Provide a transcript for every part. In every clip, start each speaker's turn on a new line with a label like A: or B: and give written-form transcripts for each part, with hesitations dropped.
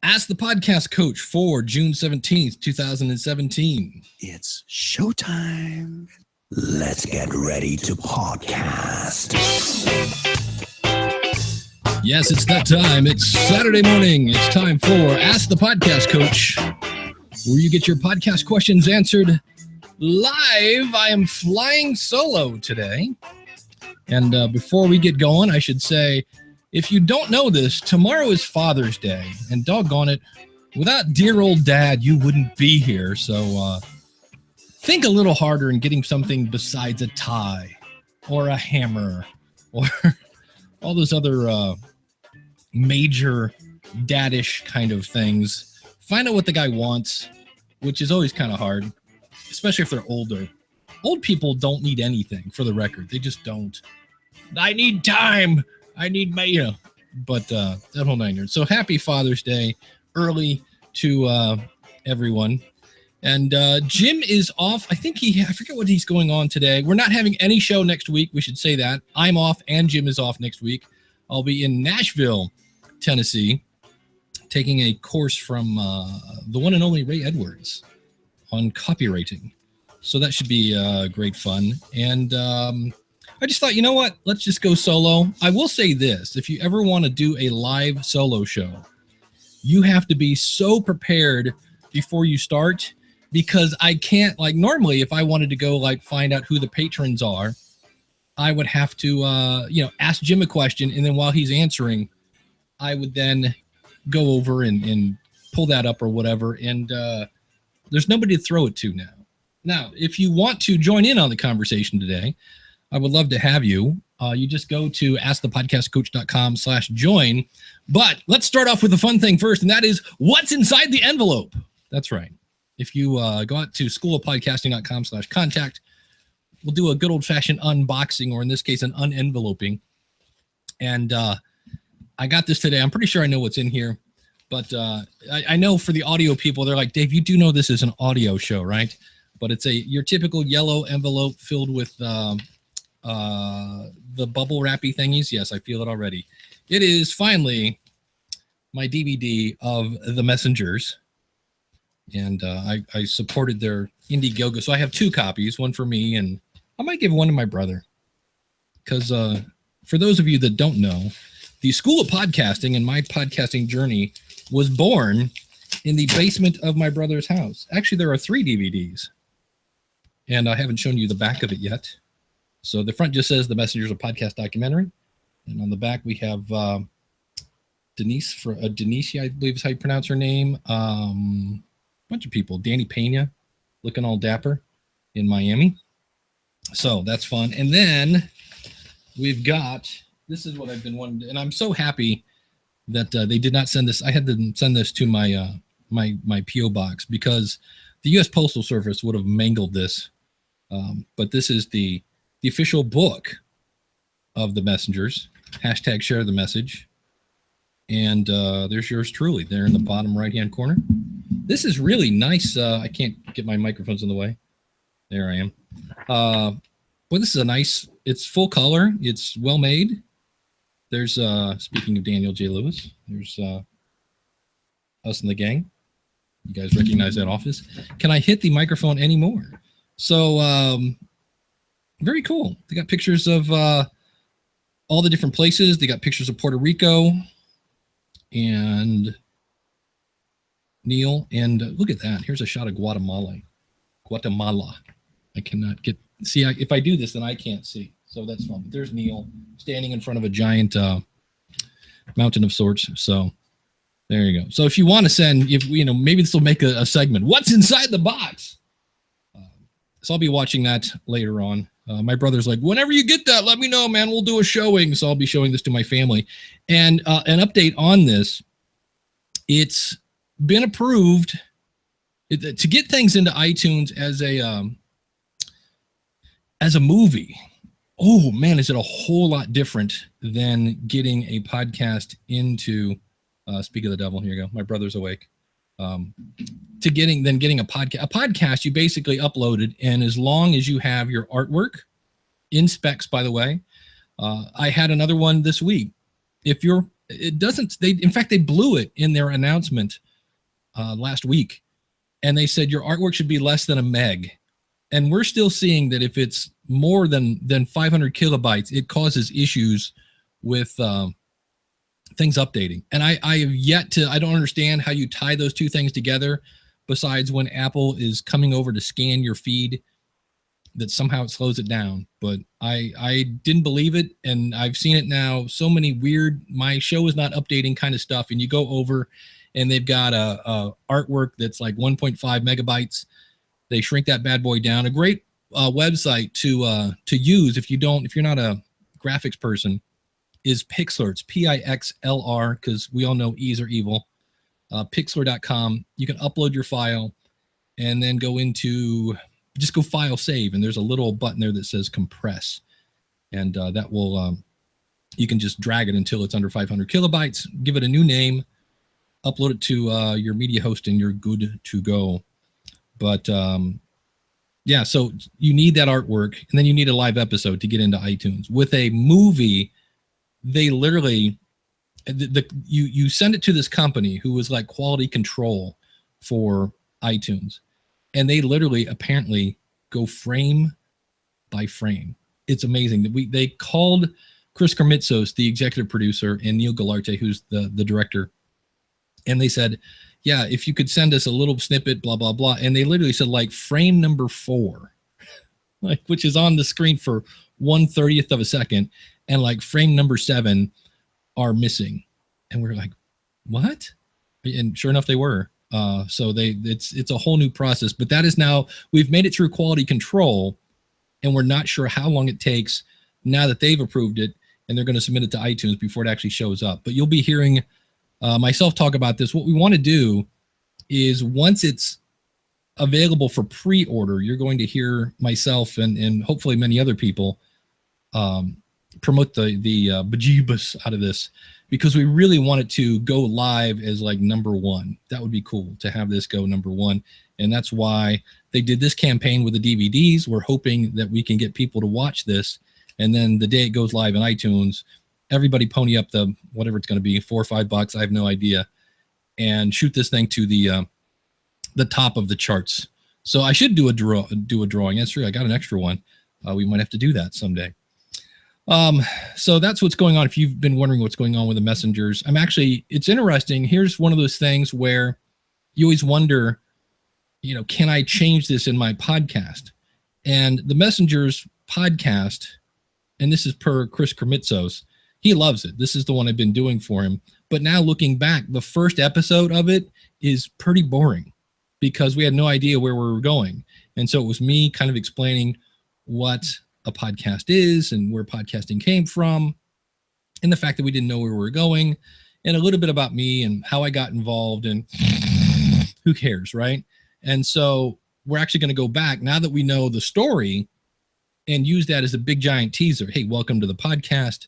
A: Ask the Podcast Coach for June 17th, 2017.
B: It's showtime. Let's get ready to podcast.
A: Yes, it's that time. It's Saturday morning. It's time for Ask the Podcast Coach, where you get your podcast questions answered live. I am flying solo today. And before we get going, I should say, if you don't know this, tomorrow is Father's Day. And doggone it, without dear old dad, you wouldn't be here. So think a little harder in getting something besides a tie or a hammer or all those other major daddish kind of things. Find out what the guy wants, which is always kind of hard, especially if they're older. Old people don't need anything, for the record. They just don't. I need time. I need my, but that whole nine yards. So happy Father's Day early to everyone. And Jim is off. I forget what he's going on today. We're not having any show next week. We should say that. I'm off and Jim is off next week. I'll be in Nashville, Tennessee, taking a course from the one and only Ray Edwards on copywriting. So that should be great fun. And I just thought, you know what? Let's just go solo. I will say this. If you ever want to do a live solo show, you have to be so prepared before you start, because I can't, like, normally if I wanted to go like find out who the patrons are, I would have to, ask Jim a question. And then while he's answering, I would then go over and pull that up or whatever. And there's nobody to throw it to now. Now, if you want to join in on the conversation today, I would love to have you. You just go to askthepodcastcoach.com/join. But let's start off with the fun thing first, and that is what's inside the envelope. That's right. If you go out to schoolofpodcasting.com/contact, we'll do a good old-fashioned unboxing, or in this case, an unenveloping. And I got this today. I'm pretty sure I know what's in here. But I know for the audio people, they're like, Dave, you do know this is an audio show, right? But it's your typical yellow envelope filled with the bubble wrappy thingies. Yes, I feel it already. It is finally my DVD of The Messengers. And I supported their Indiegogo. So I have two copies, one for me, and I might give one to my brother. Because for those of you that don't know, the School of Podcasting and my podcasting journey was born in the basement of my brother's house. Actually, there are 3 DVDs. And I haven't shown you the back of it yet. So the front just says The Messengers, a podcast documentary. And on the back, we have Denise, I believe is how you pronounce her name. Bunch of people. Danny Pena, looking all dapper in Miami. So that's fun. And then we've got, this is what I've been wanting to, and I'm so happy that they did not send this. I had to send this to my my P.O. box, because the U.S. Postal Service would have mangled this. But this is the official book of The Messengers. # share the message. And there's yours truly there in the bottom right-hand corner. This is really nice. I can't get my microphones in the way. There I am. Well, this is a nice, it's full color. It's well made. There's, speaking of Daniel J. Lewis, there's us in the gang. You guys recognize that office. Can I hit the microphone anymore? So, very cool. They got pictures of all the different places. They got pictures of Puerto Rico and Neil. And look at that. Here's a shot of Guatemala. I cannot see. If I do this, then I can't see. So that's fun. But there's Neil standing in front of a giant mountain of sorts. So there you go. So if you want to send, maybe this will make a segment. What's inside the box? So I'll be watching that later on. My brother's like, whenever you get that, let me know, man. We'll do a showing. So I'll be showing this to my family. And an update on this. It's been approved to get things into iTunes as a movie. Oh man, is it a whole lot different than getting a podcast into, speak of the devil, here you go. My brother's awake. Getting a podcast. A podcast you basically uploaded, and as long as you have your artwork in specs, by the way, I had another one this week. If you're it doesn't. In fact, they blew it in their announcement last week, and they said your artwork should be less than a meg. And we're still seeing that if it's more than 500 kilobytes, it causes issues with things updating. And I have yet to. I don't understand how you tie those two things together. Besides, when Apple is coming over to scan your feed, that somehow it slows it down. But I didn't believe it, and I've seen it now. So many weird, my show is not updating kind of stuff, and you go over, and they've got a artwork that's like 1.5 megabytes. They shrink that bad boy down. A great website to use if you're not a graphics person is Pixlr. It's Pixlr, because we all know E's are evil. Pixlr.com. You can upload your file and then go file save, and there's a little button there that says compress, and that will you can just drag it until it's under 500 kilobytes, give it a new name, upload it to your media host, and you're good to go. But yeah, so you need that artwork, and then you need a live episode to get into iTunes. With a movie, they literally you send it to this company who is like quality control for iTunes, and they literally apparently go frame by frame. It's amazing that they called Chris Krimitsos, the executive producer, and Neil Galarte, who's the director, and they said, yeah, if you could send us a little snippet, blah blah blah, and they literally said like frame number 4, like, which is on the screen for 1/30th of a second, and like frame number 7 are missing. And we're like, what? And sure enough, they were. So it's a whole new process, but that is now, we've made it through quality control, and we're not sure how long it takes now that they've approved it, and they're going to submit it to iTunes before it actually shows up. But you'll be hearing myself talk about this. What we want to do is, once it's available for pre-order, you're going to hear myself and hopefully many other people promote the bejeebus out of this, because we really want it to go live as like number 1. That would be cool to have this go number 1. And that's why they did this campaign with the DVDs. We're hoping that we can get people to watch this, and then the day it goes live in iTunes, everybody pony up the whatever it's going to be, $4 or $5, I have no idea, and shoot this thing to the top of the charts. So I should do a drawing. That's true. I got an extra one. We might have to do that someday. So that's what's going on. If you've been wondering what's going on with the messengers, it's interesting. Here's one of those things where you always wonder, can I change this in my podcast? And the messengers podcast, and this is per Chris Krimitsos, he loves it. This is the one I've been doing for him. But now looking back, the first episode of it is pretty boring because we had no idea where we were going. And so it was me kind of explaining what a podcast is and where podcasting came from, and the fact that we didn't know where we were going, and a little bit about me and how I got involved, and who cares, right? And so we're actually going to go back now that we know the story and use that as a big giant teaser. Hey, welcome to the podcast.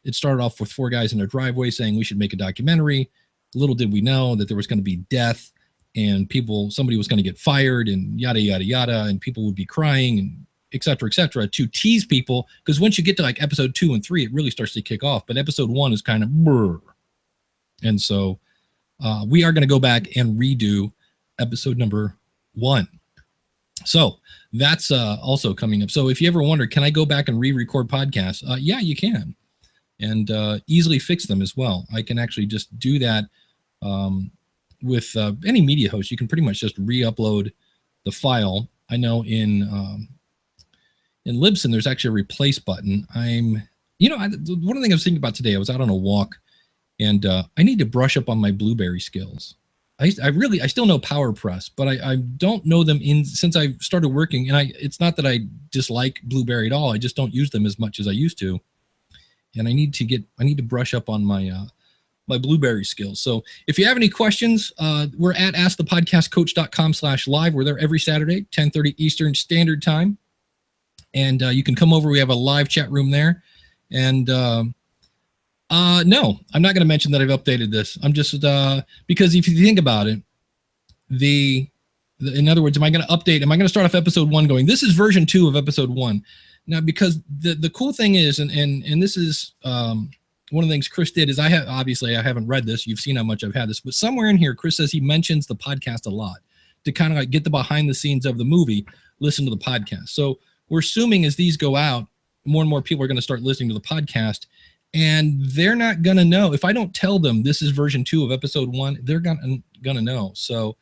A: It started off with 4 guys in their driveway saying we should make a documentary. Little did we know that there was going to be death, and somebody was going to get fired, and yada, yada, yada, and people would be crying, and et cetera, to tease people. Because once you get to like episode 2 and 3, it really starts to kick off. But episode 1 is kind of brr. And so we are going to go back and redo episode number 1. So that's also coming up. So if you ever wonder, can I go back and re-record podcasts? Yeah, you can. And easily fix them as well. I can actually just do that with any media host. You can pretty much just re-upload the file. I know in Libsyn, there's actually a replace button. One of the things I was thinking about today, I was out on a walk, and I need to brush up on my Blueberry skills. I still know PowerPress, but I don't know them since I started working. And it's not that I dislike Blueberry at all. I just don't use them as much as I used to. And I need to brush up on my Blueberry skills. So if you have any questions, we're at askthepodcastcoach.com/live. We're there every Saturday, 10:30 Eastern Standard Time. And you can come over. We have a live chat room there. And no, I'm not going to mention that I've updated this. I'm just because if you think about it, in other words, am I going to update? Am I going to start off episode 1 going, this is version 2 of episode 1? Now, because the cool thing is, and this is one of the things Chris did is I haven't read this. You've seen how much I've had this, but somewhere in here, Chris says he mentions the podcast a lot to kind of like get the behind the scenes of the movie, listen to the podcast. So we're assuming as these go out, more and more people are going to start listening to the podcast, and they're not going to know. If I don't tell them this is version 2 of episode 1, they're going to know. So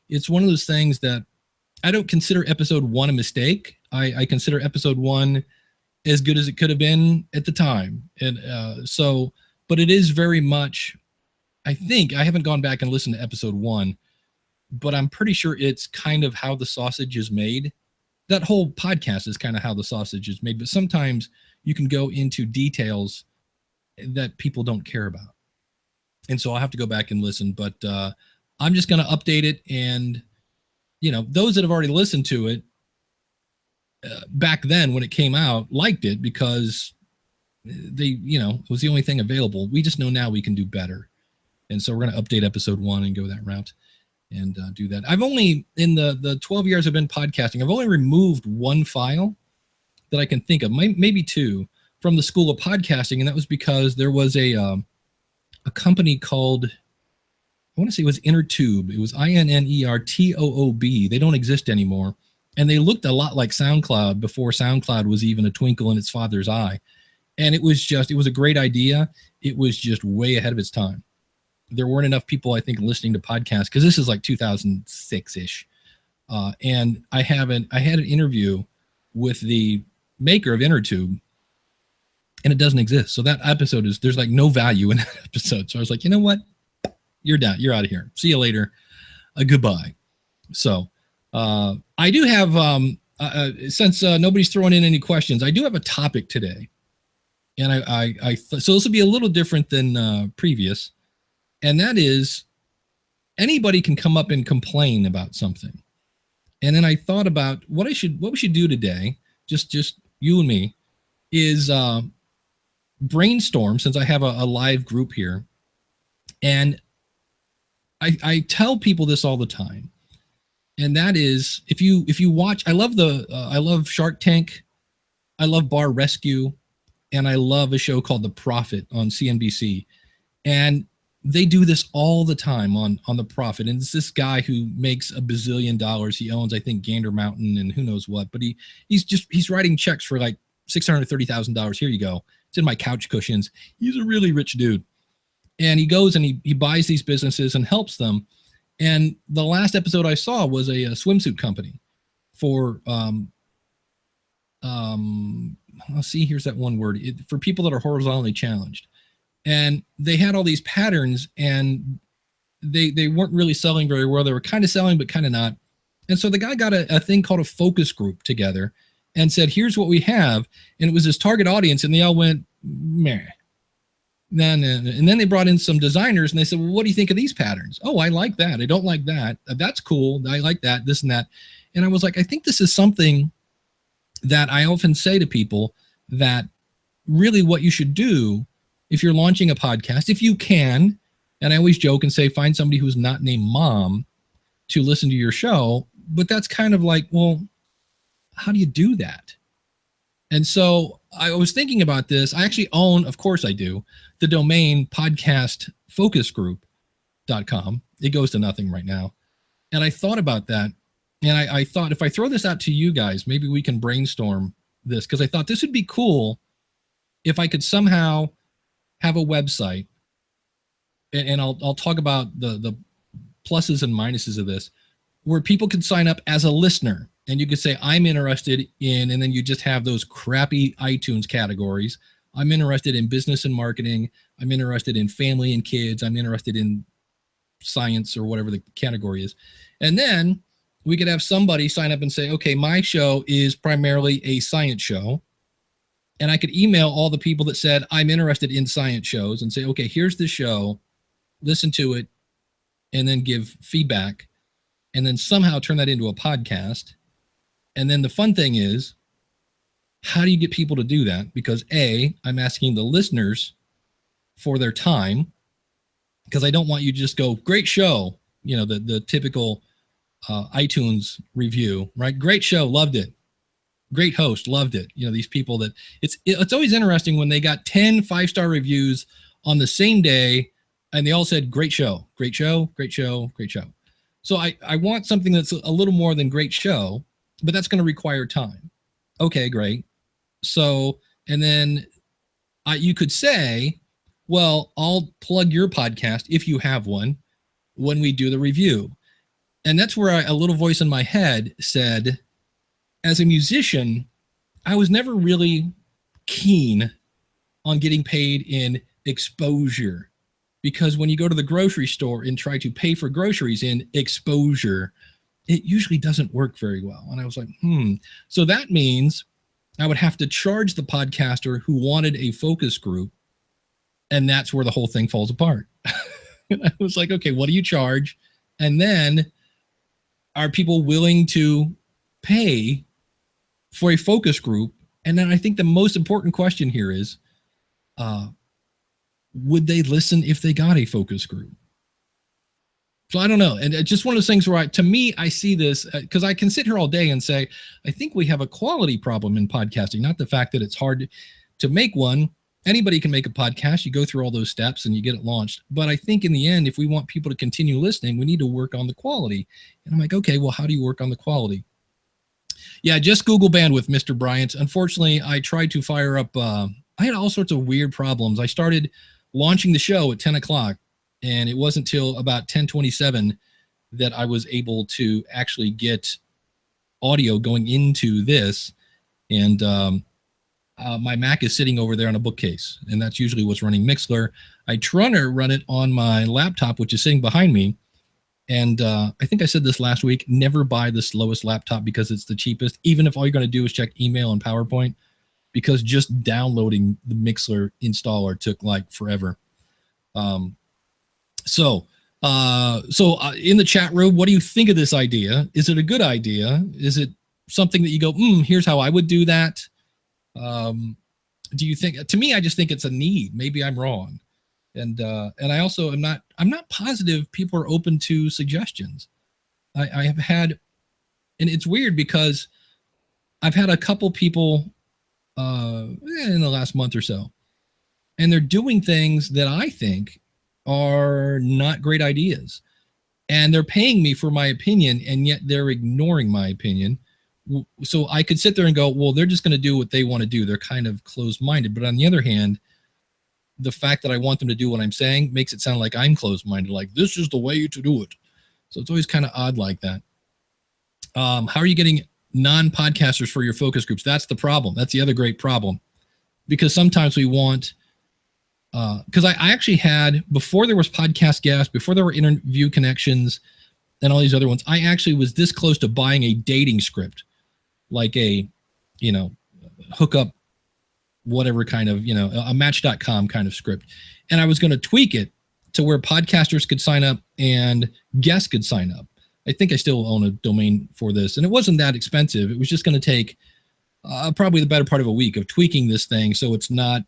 A: it's one of those things that I don't consider episode 1 a mistake. I consider episode 1 as good as it could have been at the time. And but it is very much, I think, I haven't gone back and listened to episode 1, but I'm pretty sure it's kind of how the sausage is made. That whole podcast is kind of how the sausage is made, but sometimes you can go into details that people don't care about. And so I'll have to go back and listen, but I'm just going to update it. And, those that have already listened to it back then when it came out liked it because they, it was the only thing available. We just know now we can do better. And so we're going to update episode 1 and go that route and do that. I've only, in the 12 years I've been podcasting, I've only removed 1 file that I can think of, maybe 2, from the School of Podcasting. And that was because there was a company called, I want to say it was Innertube. It was INNERTOOB. They don't exist anymore. And they looked a lot like SoundCloud before SoundCloud was even a twinkle in its father's eye. And it was a great idea. It was just way ahead of its time. There weren't enough people, I think, listening to podcasts, because this is like 2006-ish. And I had an interview with the maker of Innertube, and it doesn't exist. So that episode there's like no value in that episode. So I was like, you know what? You're done. You're out of here. See you later. Goodbye. So I do have, since nobody's throwing in any questions, I do have a topic today. And so this will be a little different than previous. And that is, anybody can come up and complain about something. And then I thought about what we should do today, just you and me, is brainstorm, since I have a live group here. And I tell people this all the time. And that is, if you watch, I love Shark Tank, I love Bar Rescue, and I love a show called The Profit on CNBC. And they do this all the time on The Profit. And it's this guy who makes $1 bazillion. He owns, I think, Gander Mountain and who knows what. But he's writing checks for like $630,000. Here you go. It's in my couch cushions. He's a really rich dude. And he goes and he buys these businesses and helps them. And the last episode I saw was a swimsuit company for, let's see, here's that one word, for people that are horizontally challenged. And they had all these patterns, and they weren't really selling very well. They were kind of selling, but kind of not. And so the guy got a thing called a focus group together and said, here's what we have. And it was his target audience, and they all went, meh. And then they brought in some designers, and they said, well, what do you think of these patterns? Oh, I like that. I don't like that. That's cool. I like that, this and that. And I was like, I think this is something that I often say to people, that really what you should do if you're launching a podcast, if you can, and I always joke and say, find somebody who's not named Mom to listen to your show. But that's kind of like, well, how do you do that? And so I was thinking about this. I actually own, of course I do, the domain podcastfocusgroup.com. It goes to nothing right now. And I thought about that. And I thought, if I throw this out to you guys, maybe we can brainstorm this, because I thought this would be cool if I could somehow have a website, and I'll talk about the pluses and minuses of this, where people could sign up as a listener, and you could say, I'm interested in, and then you just have those crappy iTunes categories. I'm interested in business and marketing. I'm interested in family and kids. I'm interested in science, or whatever the category is. And then we could have somebody sign up and say, okay, my show is primarily a science show. And I could email all the people that said, I'm interested in science shows, and say, okay, here's the show, listen to it, and then give feedback, and then somehow turn that into a podcast. And then the fun thing is, how do you get people to do that? Because A, I'm asking the listeners for their time, because I don't want you to just go, great show, the typical iTunes review, right? Great show, loved it. great host, loved it. These people that it's always interesting when they got 10 5-star reviews on the same day and they all said, great show, great show, great show, great show. So I want something that's a little more than great show, but that's going to require time. Okay, great. So, and then you could say, well, I'll plug your podcast if you have one when we do the review. And that's where a little voice in my head said, as a musician, I was never really keen on getting paid in exposure, because when you go to the grocery store and try to pay for groceries in exposure, it usually doesn't work very well. And I was like, So that means I would have to charge the podcaster who wanted a focus group. And that's where the whole thing falls apart. I was like, okay, what do you charge? And then are people willing to pay for a focus group? And then I think the most important question here is, would they listen if they got a focus group? So I don't know. And it's just one of those things where to me, I see this because I can sit here all day and say, I think we have a quality problem in podcasting, not the fact that it's hard to make one. Anybody can make a podcast. You go through all those steps and you get it launched. But I think in the end, if we want people to continue listening, we need to work on the quality. And I'm like, okay, well, how do you work on the quality? Yeah, just Google bandwidth, Mr. Bryant. Unfortunately, I tried to fire up. I had all sorts of weird problems. I started launching the show at 10 o'clock, and it wasn't till about 10:27 that I was able to actually get audio going into this. And my Mac is sitting over there on a bookcase, and that's usually what's running Mixlr. I try to run it on my laptop, which is sitting behind me. And I think I said this last week, never buy the slowest laptop because it's the cheapest, even if all you're going to do is check email and PowerPoint, because just downloading the Mixlr installer took like forever. So in the chat room, what do you think of this idea? Is it a good idea? Is it something that you go, here's how I would do that? Do you think, to me, I just think it's a need. Maybe I'm wrong. And I also I'm not positive people are open to suggestions. I have had, and it's weird because I've had a couple people in the last month or so, and they're doing things that I think are not great ideas, and they're paying me for my opinion, and yet they're ignoring my opinion. So I could sit there and go, well, they're just going to do what they want to do. They're kind of closed-minded. But on the other hand, the fact that I want them to do what I'm saying makes it sound like I'm closed-minded, like this is the way to do it. So it's always kind of odd like that. How are you getting non-podcasters for your focus groups? That's the problem. That's the other great problem. Because sometimes we want, because I actually had, before there was podcast guests, before there were interview connections and all these other ones, I actually was this close to buying a dating script, like a, hookup, whatever kind of, a Match.com kind of script. And I was going to tweak it to where podcasters could sign up and guests could sign up. I think I still own a domain for this, and it wasn't that expensive. It was just going to take probably the better part of a week of tweaking this thing. So it's not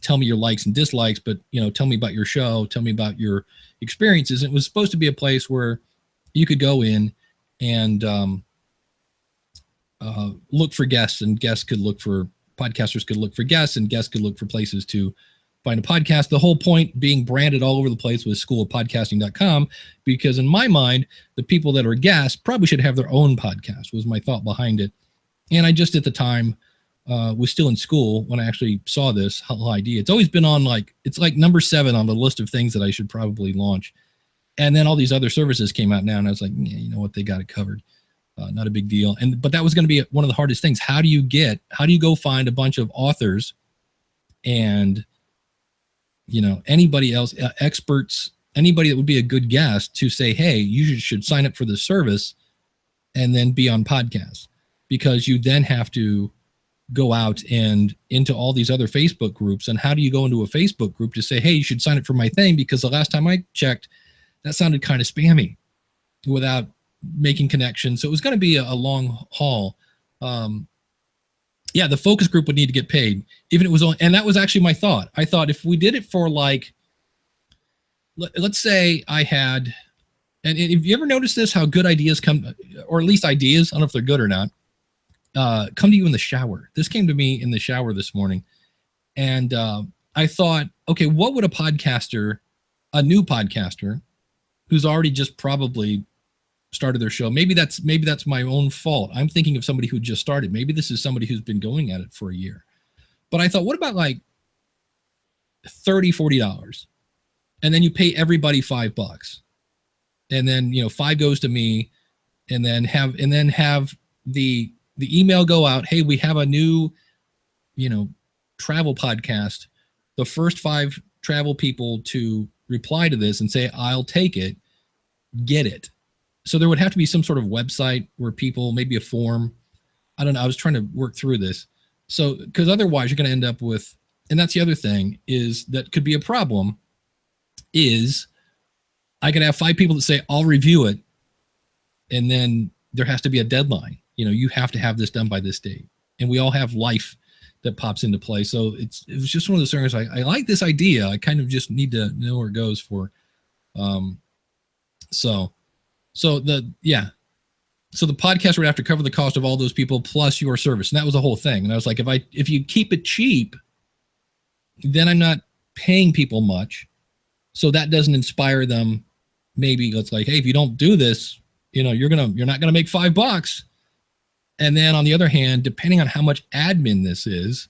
A: tell me your likes and dislikes, but, tell me about your show, tell me about your experiences. And it was supposed to be a place where you could go in and look for guests, and guests could look for podcasters, could look for guests, and guests could look for places to find a podcast. The whole point being branded all over the place with schoolofpodcasting.com, because in my mind, the people that are guests probably should have their own podcast, was my thought behind it. And I just at the time was still in school when I actually saw this whole idea. It's always been on it's like number 7 on the list of things that I should probably launch. And then all these other services came out now, and I was like, yeah, you know what, they got it covered. Not a big deal. But that was going to be one of the hardest things. How do you go find a bunch of authors and, anybody else, experts, anybody that would be a good guest to say, hey, you should sign up for this service and then be on podcasts, because you then have to go out and into all these other Facebook groups. And how do you go into a Facebook group to say, hey, you should sign up for my thing? Because the last time I checked, that sounded kind of spammy without making connections. So it was going to be a long haul. The focus group would need to get paid, even if it was on, and that was actually my thought. I thought if we did it for let's say I had, and if you ever noticed this, how good ideas come, or at least ideas, I don't know if they're good or not. come to you in the shower. This came to me in the shower this morning. And I thought, okay, what would a new podcaster who's already just probably started their show, maybe that's my own fault. I'm thinking of somebody who just started. Maybe this is somebody who's been going at it for a year. But I thought, what about like $30-$40? And then you pay everybody $5. And then, $5 goes to me, and then have the email go out. Hey, we have a new, travel podcast. The first 5 travel people to reply to this and say, I'll take it, get it. So there would have to be some sort of website where people, maybe a form. I don't know. I was trying to work through this. So, because otherwise you're going to end up with, and that's the other thing is that could be a problem, is I could have 5 people that say, I'll review it. And then there has to be a deadline. You have to have this done by this date. And we all have life that pops into play. So it was just one of those things. I like this idea. I kind of just need to know where it goes for. So the podcast would have to cover the cost of all those people plus your service. And that was the whole thing. And I was like, if you keep it cheap, then I'm not paying people much. So that doesn't inspire them. Maybe it's like, hey, if you don't do this, you're not gonna make $5. And then on the other hand, depending on how much admin this is,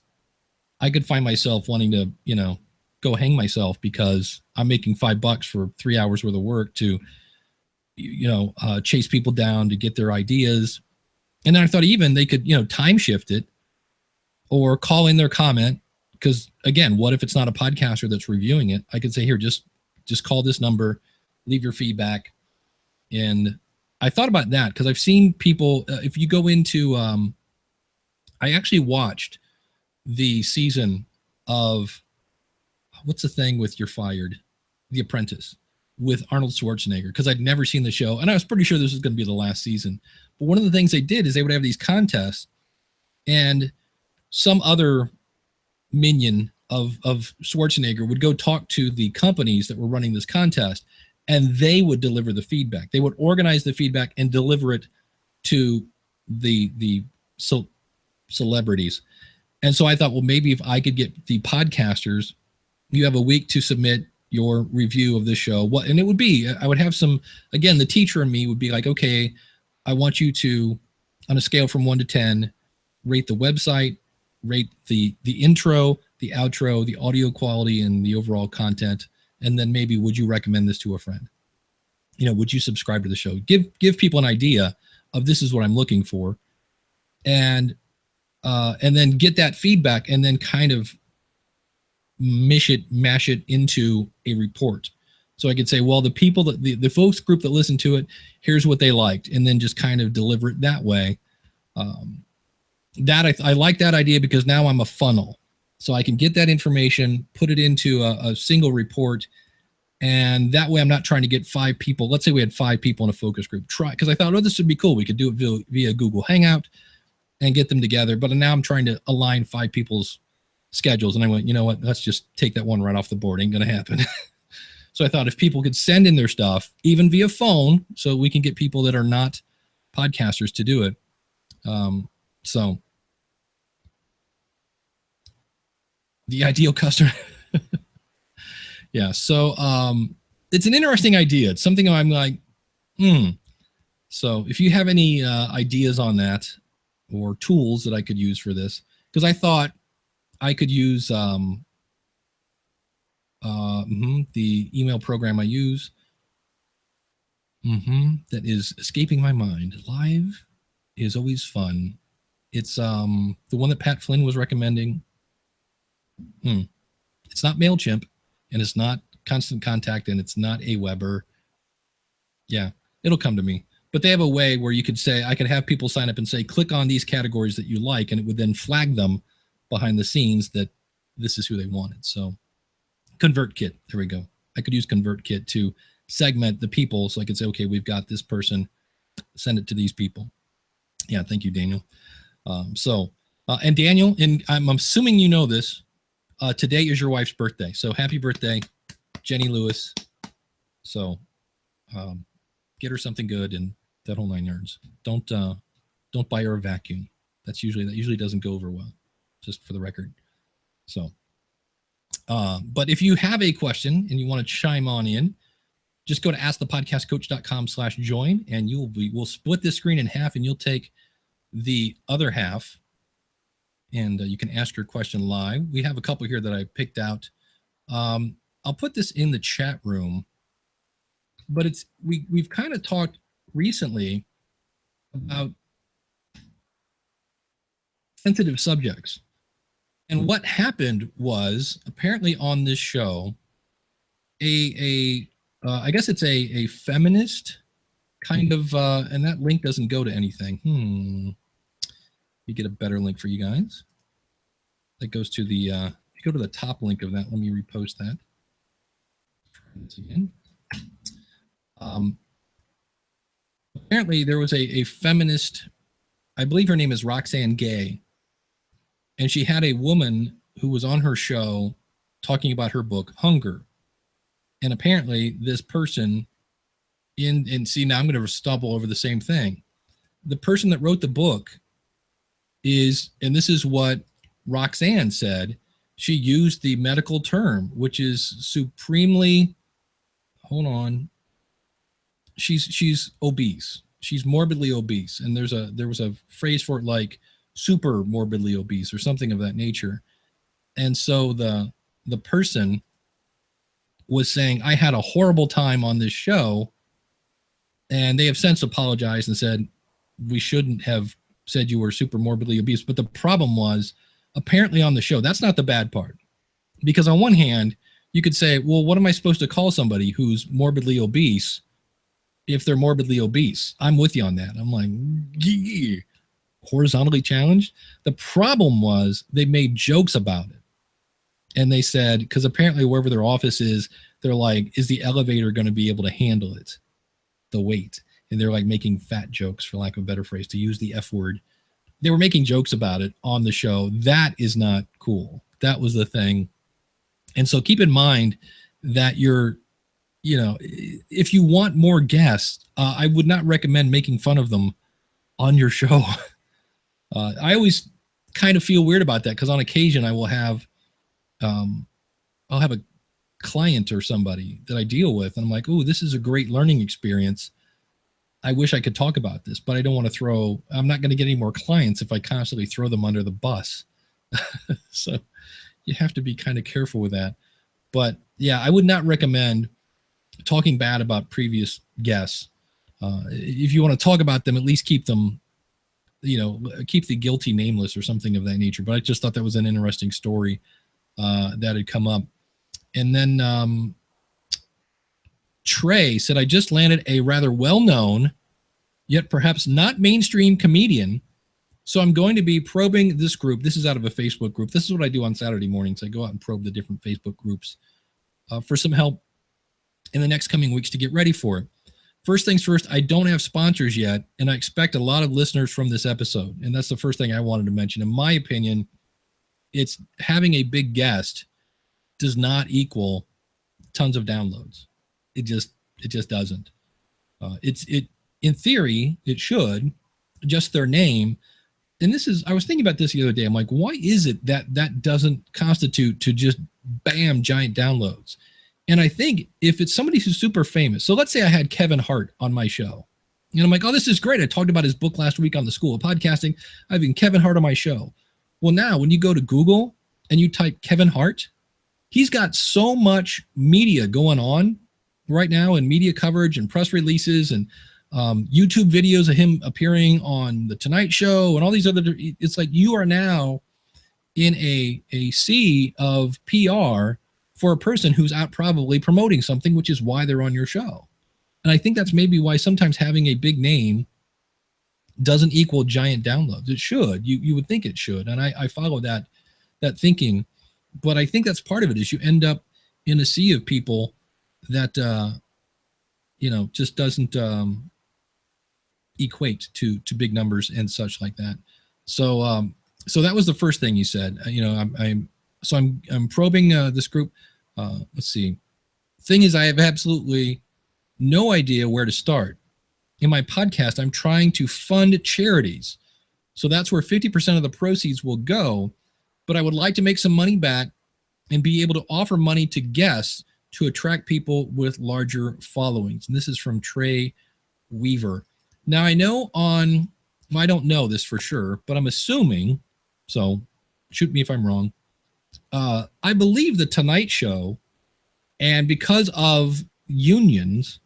A: I could find myself wanting to, go hang myself because I'm making $5 for 3 hours worth of work to, chase people down to get their ideas. And then I thought even they could, time shift it or call in their comment. Because again, what if it's not a podcaster that's reviewing it? I could say, here, just call this number, leave your feedback. And I thought about that because I've seen people, if you go into, I actually watched the season of, what's the thing with You're Fired? The Apprentice with Arnold Schwarzenegger, because I'd never seen the show. And I was pretty sure this was going to be the last season. But one of the things they did is they would have these contests, and some other minion of Schwarzenegger would go talk to the companies that were running this contest, and they would deliver the feedback. They would organize the feedback and deliver it to the celebrities. And so I thought, well, maybe if I could get the podcasters, you have a week to submit your review of this show. And it would be, I would have some, again, the teacher in me would be like, okay, I want you to, on a scale from 1 to 10, rate the website, rate the intro, the outro, the audio quality, and the overall content. And then maybe, would you recommend this to a friend? Would you subscribe to the show? Give people an idea of this is what I'm looking for. And then get that feedback and then kind of mash it into a report. So I could say, well, the people that the folks group that listened to it, here's what they liked, and then just kind of deliver it that way. That I like that idea because now I'm a funnel. So I can get that information, put it into a single report, and that way I'm not trying to get 5 people. Let's say we had 5 people in a focus group. Because I thought, oh, this would be cool. We could do it via Google Hangout and get them together. But now I'm trying to align 5 people's schedules. And I went, you know what? Let's just take that one right off the board. Ain't going to happen. So I thought if people could send in their stuff, even via phone, so we can get people that are not podcasters to do it. So the ideal customer. Yeah. So it's an interesting idea. It's something I'm like, So if you have any ideas on that or tools that I could use for this, because I thought I could use the email program I use. That is escaping my mind. Live is always fun. It's the one that Pat Flynn was recommending. It's not MailChimp, and it's not Constant Contact, and it's not Aweber. Yeah, it'll come to me. But they have a way where you could say, I could have people sign up and say, click on these categories that you like, and it would then flag them behind the scenes that this is who they wanted. So ConvertKit, there we go. I could use ConvertKit to segment the people, so I could say, okay, we've got this person, send it to these people. Yeah, thank you, Daniel. And Daniel, and I'm assuming you know this, today is your wife's birthday. So happy birthday, Jenny Lewis. So get her something good and that whole 9 yards. Don't buy her a vacuum. that usually doesn't go over well, just for the record. So, but if you have a question and you want to chime on in, just go to askthepodcastcoach.com/join, and we'll split this screen in half, and you'll take the other half, and you can ask your question live. We have a couple here that I picked out. I'll put this in the chat room, but we've kind of talked recently about sensitive subjects. And what happened was, apparently on this show, I guess it's a feminist kind of, and that link doesn't go to anything. You get a better link for you guys. That goes to the, if you go to the top link of that, let me repost that. Once again. Apparently there was a feminist, I believe her name is Roxane Gay, and she had a woman who was on her show talking about her book, Hunger. And apparently this person and see, now I'm going to stumble over the same thing. The person that wrote the book is, and this is what Roxane said, she used the medical term, which is supremely, hold on, she's obese. She's morbidly obese. And there was a phrase for it like super morbidly obese or something of that nature. And so the person was saying, I had a horrible time on this show, and they have since apologized and said, we shouldn't have said you were super morbidly obese. But the problem was, apparently on the show, that's not the bad part. Because on one hand, you could say, well, what am I supposed to call somebody who's morbidly obese if they're morbidly obese? I'm with you on that. I'm like, yeah. Horizontally challenged. The problem was they made jokes about it. And they said, because apparently wherever their office is, they're like, is the elevator going to be able to handle it? The weight. And they're like making fat jokes, for lack of a better phrase, to use the F word. They were making jokes about it on the show. That is not cool. That was the thing. And so keep in mind that if you want more guests, I would not recommend making fun of them on your show. I always kind of feel weird about that, because on occasion I will have, I'll have a client or somebody that I deal with, and I'm like, oh, this is a great learning experience. I wish I could talk about this, but I don't want to I'm not going to get any more clients if I constantly throw them under the bus. So you have to be kind of careful with that. But yeah, I would not recommend talking bad about previous guests. If you want to talk about them, at least keep them, keep the guilty nameless or something of that nature. But I just thought that was an interesting story that had come up. And then Trey said, I just landed a rather well-known, yet perhaps not mainstream comedian. So I'm going to be probing this group. This is out of a Facebook group. This is what I do on Saturday mornings. I go out and probe the different Facebook groups for some help in the next coming weeks to get ready for it. First things first, I don't have sponsors yet, and I expect a lot of listeners from this episode. And that's the first thing I wanted to mention. In my opinion, it's having a big guest does not equal tons of downloads. It just doesn't. In theory, it should, just their name. And I was thinking about this the other day. I'm like, why is it that doesn't constitute to just bam, giant downloads? And I think if it's somebody who's super famous, so let's say I had Kevin Hart on my show, and I'm like, oh, this is great. I talked about his book last week on the School of Podcasting. I have Kevin Hart on my show. Well, now when you go to Google and you type Kevin Hart, he's got so much media going on right now, and media coverage and press releases and YouTube videos of him appearing on The Tonight Show and all these other, it's like you are now in a sea of PR for a person who's out probably promoting something, which is why they're on your show. And I think that's maybe why sometimes having a big name doesn't equal giant downloads. It should. You would think it should. And I follow that thinking. But I think that's part of it, is you end up in a sea of people that, just doesn't equate to big numbers and such like that. So that was the first thing you said. I'm probing this group. Let's see. Thing is, I have absolutely no idea where to start. In my podcast, I'm trying to fund charities. So that's where 50% of the proceeds will go. But I would like to make some money back and be able to offer money to guests to attract people with larger followings. And this is from Trey Weaver. Now, I know I don't know this for sure, but I'm assuming, so shoot me if I'm wrong. I believe the Tonight Show, and because of unions,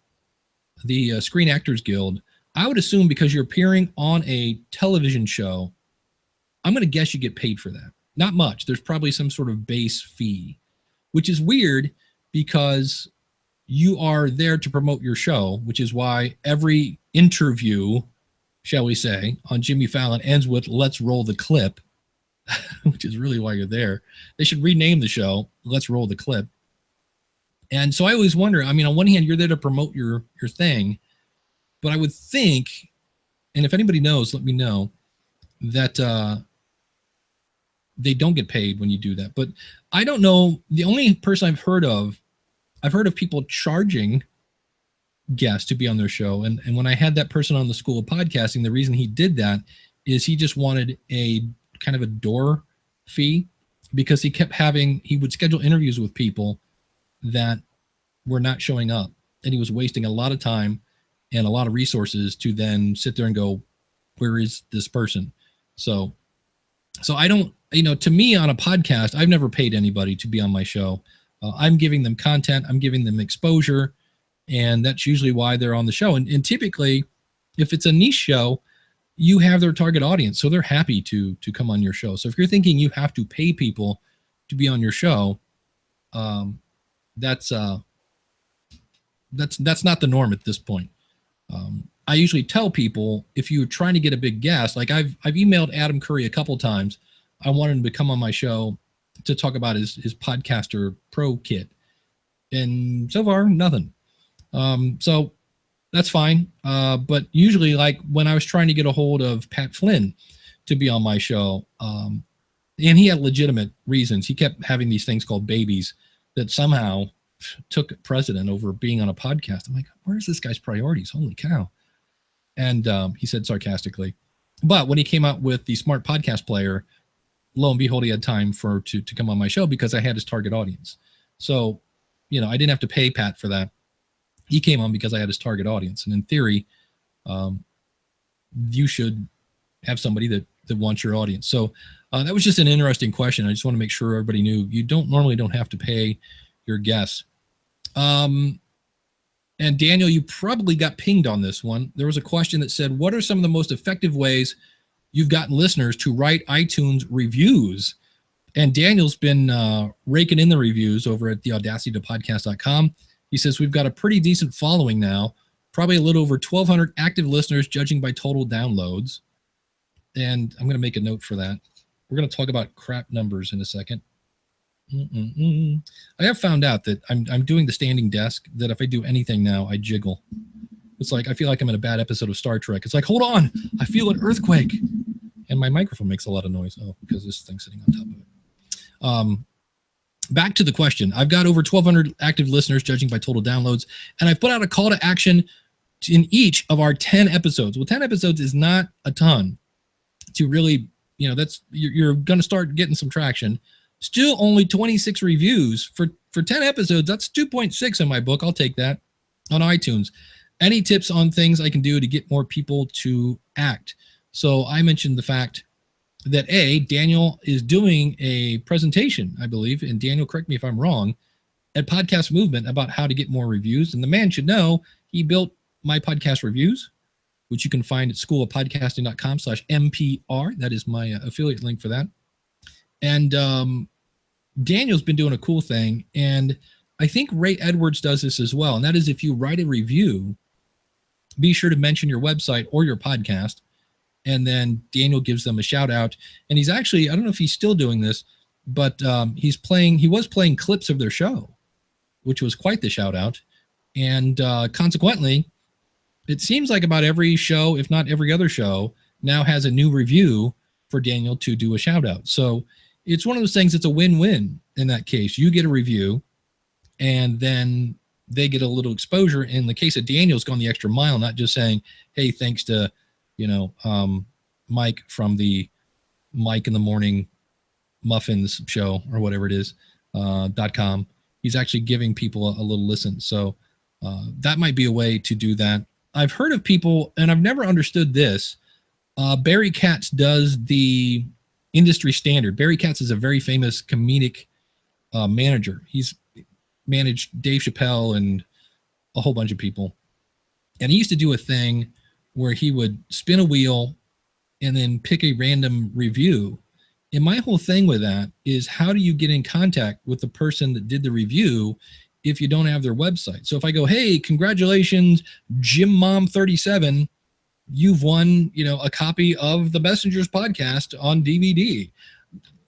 A: the Screen Actors Guild, I would assume because you're appearing on a television show, I'm going to guess you get paid for that. Not much. There's probably some sort of base fee, which is weird because you are there to promote your show, which is why every interview, shall we say, on Jimmy Fallon ends with "Let's roll the clip," which is really why you're there. They should rename the show "Let's Roll the Clip." And so I always wonder, I mean, on one hand, you're there to promote your thing, but I would think, and if anybody knows, let me know, that they don't get paid when you do that. But I don't know. The only person I've heard of people charging guests to be on their show. And when I had that person on the School of Podcasting, the reason he did that is he just wanted a kind of a door fee, because he would schedule interviews with people that were not showing up. And he was wasting a lot of time and a lot of resources to then sit there and go, where is this person? So I don't, to me on a podcast, I've never paid anybody to be on my show. I'm giving them content. I'm giving them exposure. And that's usually why they're on the show. And typically, if it's a niche show, you have their target audience. So they're happy to come on your show. So if you're thinking you have to pay people to be on your show, that's not the norm at this point. I usually tell people, if you're trying to get a big guest, like I've emailed Adam Curry a couple times. I wanted him to come on my show to talk about his Podcaster Pro kit. And so far, nothing. So that's fine. But usually, like when I was trying to get a hold of Pat Flynn to be on my show, and he had legitimate reasons. He kept having these things called babies that somehow took precedent over being on a podcast. I'm like, where's this guy's priorities? Holy cow. And he said sarcastically. But when he came out with the Smart Podcast Player, lo and behold, he had time to come on my show because I had his target audience. So, I didn't have to pay Pat for that. He came on because I had his target audience. And in theory, you should have somebody that wants your audience. So that was just an interesting question. I just want to make sure everybody knew you normally don't have to pay your guests. And Daniel, you probably got pinged on this one. There was a question that said, what are some of the most effective ways you've gotten listeners to write iTunes reviews? And Daniel's been raking in the reviews over at theaudacitytopodcast.com. He says, we've got a pretty decent following now, probably a little over 1,200 active listeners judging by total downloads. And I'm going to make a note for that. We're going to talk about crap numbers in a second. I have found out that I'm doing the standing desk, that if I do anything now, I jiggle. It's like I feel like I'm in a bad episode of Star Trek. It's like, hold on, I feel an earthquake. And my microphone makes a lot of noise. Oh, because this thing's sitting on top of it. Back to the question. I've got over 1,200 active listeners judging by total downloads, and I've put out a call to action in each of our 10 episodes. Well, 10 episodes is not a ton to really, that's you're going to start getting some traction. Still only 26 reviews for 10 episodes. That's 2.6 in my book. I'll take that on iTunes. Any tips on things I can do to get more people to act? So I mentioned the fact that Daniel is doing a presentation, I believe, and Daniel, correct me if I'm wrong, at Podcast Movement about how to get more reviews. And the man should know he built my podcast reviews, which you can find at schoolofpodcasting.com/MPR. That is my affiliate link for that. And Daniel's been doing a cool thing, and I think Ray Edwards does this as well. And that is, if you write a review, be sure to mention your website or your podcast, and then Daniel gives them a shout out. And he's actually, I don't know if he's still doing this, but he was playing clips of their show, which was quite the shout out. And consequently, it seems like about every show, if not every other show, now has a new review for Daniel to do a shout out. So it's one of those things, it's a win-win in that case. You get a review, and then they get a little exposure. In the case of Daniel's gone the extra mile, not just saying, hey, thanks to, Mike from the Mike in the Morning Muffins show or whatever it is, .com. He's actually giving people a little listen. So that might be a way to do that. I've heard of people, and I've never understood this. Barry Katz does the industry standard. Barry Katz is a very famous comedic manager. He's managed Dave Chappelle and a whole bunch of people. And he used to do a thing where he would spin a wheel and then pick a random review. And my whole thing with that is, how do you get in contact with the person that did the review if you don't have their website? So if I go, hey, congratulations, Jim Mom 37, you've won, a copy of the Messengers podcast on DVD.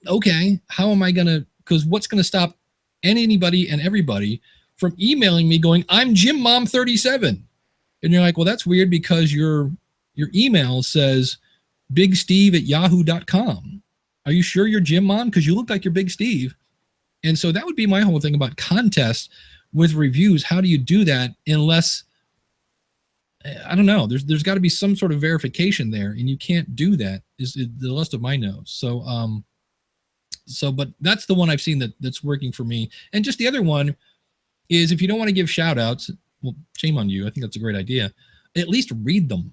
A: Okay, how am I going to, because what's going to stop anybody and everybody from emailing me going, I'm Jim Mom 37? And you're like, well, that's weird because your email says bigsteve@yahoo.com. Are you sure you're Jim Mom? Because you look like you're Big Steve. And so that would be my whole thing about contests with reviews. How do you do that unless, I don't know, there's got to be some sort of verification there, and you can't do that, is the rest of my notes. So, but that's the one I've seen that's working for me. And just the other one is, if you don't want to give shout outs, well, shame on you. I think that's a great idea. At least read them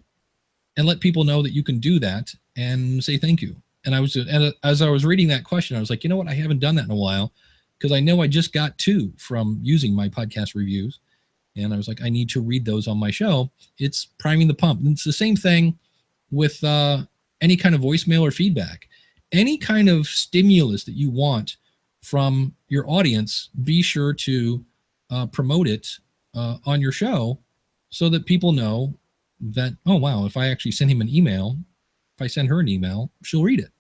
A: and let people know that you can do that and say thank you. And as I was reading that question, I was like, you know what? I haven't done that in a while, because I know I just got 2 from using my podcast reviews. And I was like, I need to read those on my show. It's priming the pump. And it's the same thing with any kind of voicemail or feedback. Any kind of stimulus that you want from your audience, be sure to promote it on your show, so that people know that, oh, wow, if I actually send him an email, if I send her an email, she'll read it.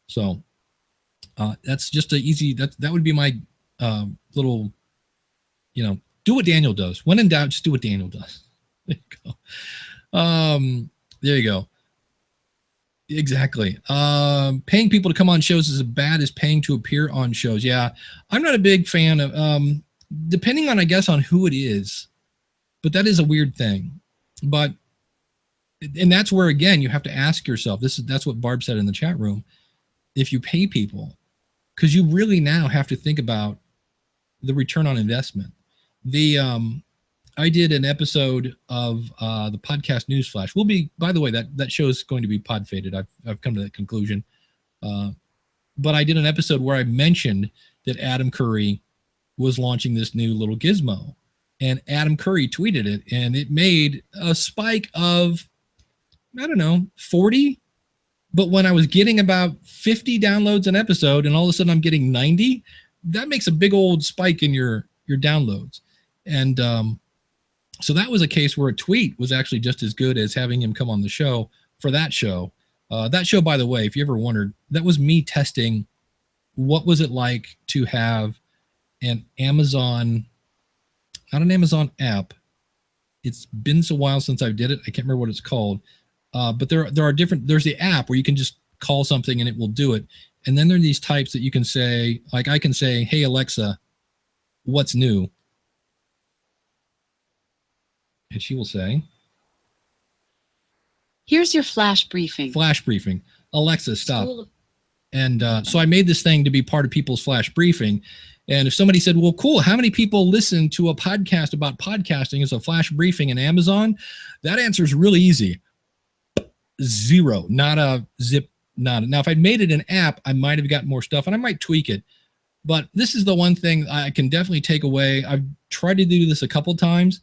A: So that's just an easy, that would be my little, do what Daniel does. When in doubt, just do what Daniel does. There you go. There you go. Exactly. Paying people to come on shows is as bad as paying to appear on shows. Yeah, I'm not a big fan of, depending on, I guess, on who it is, but that is a weird thing. But, and that's where, again, you have to ask yourself, that's what Barb said in the chat room. If you pay people, because you really now have to think about the return on investment. I did an episode of the podcast Newsflash. Will be, by the way, that show is going to be pod faded. I've come to that conclusion. But I did an episode where I mentioned that Adam Curry was launching this new little gizmo, and Adam Curry tweeted it, and it made a spike of, I don't know, 40. But when I was getting about 50 downloads an episode, and all of a sudden I'm getting 90, that makes a big old spike in your downloads. And so that was a case where a tweet was actually just as good as having him come on the show for that show. That show, by the way, if you ever wondered, that was me testing what was it like to have an Amazon, not an Amazon app. It's been so while since I did it. I can't remember what it's called. But there are different, there's the app where you can just call something and it will do it. And then there are these types that you can say, like I can say, hey, Alexa, what's new? And she will say,
C: here's your flash briefing.
A: Flash briefing. Alexa, stop. And so I made this thing to be part of people's flash briefing. And if somebody said, well, cool, how many people listen to a podcast about podcasting as a flash briefing in Amazon? That answer is really easy. 0, not a zip, not. Now, if I'd made it an app, I might have gotten more stuff, and I might tweak it. But this is the one thing I can definitely take away. I've tried to do this a couple times.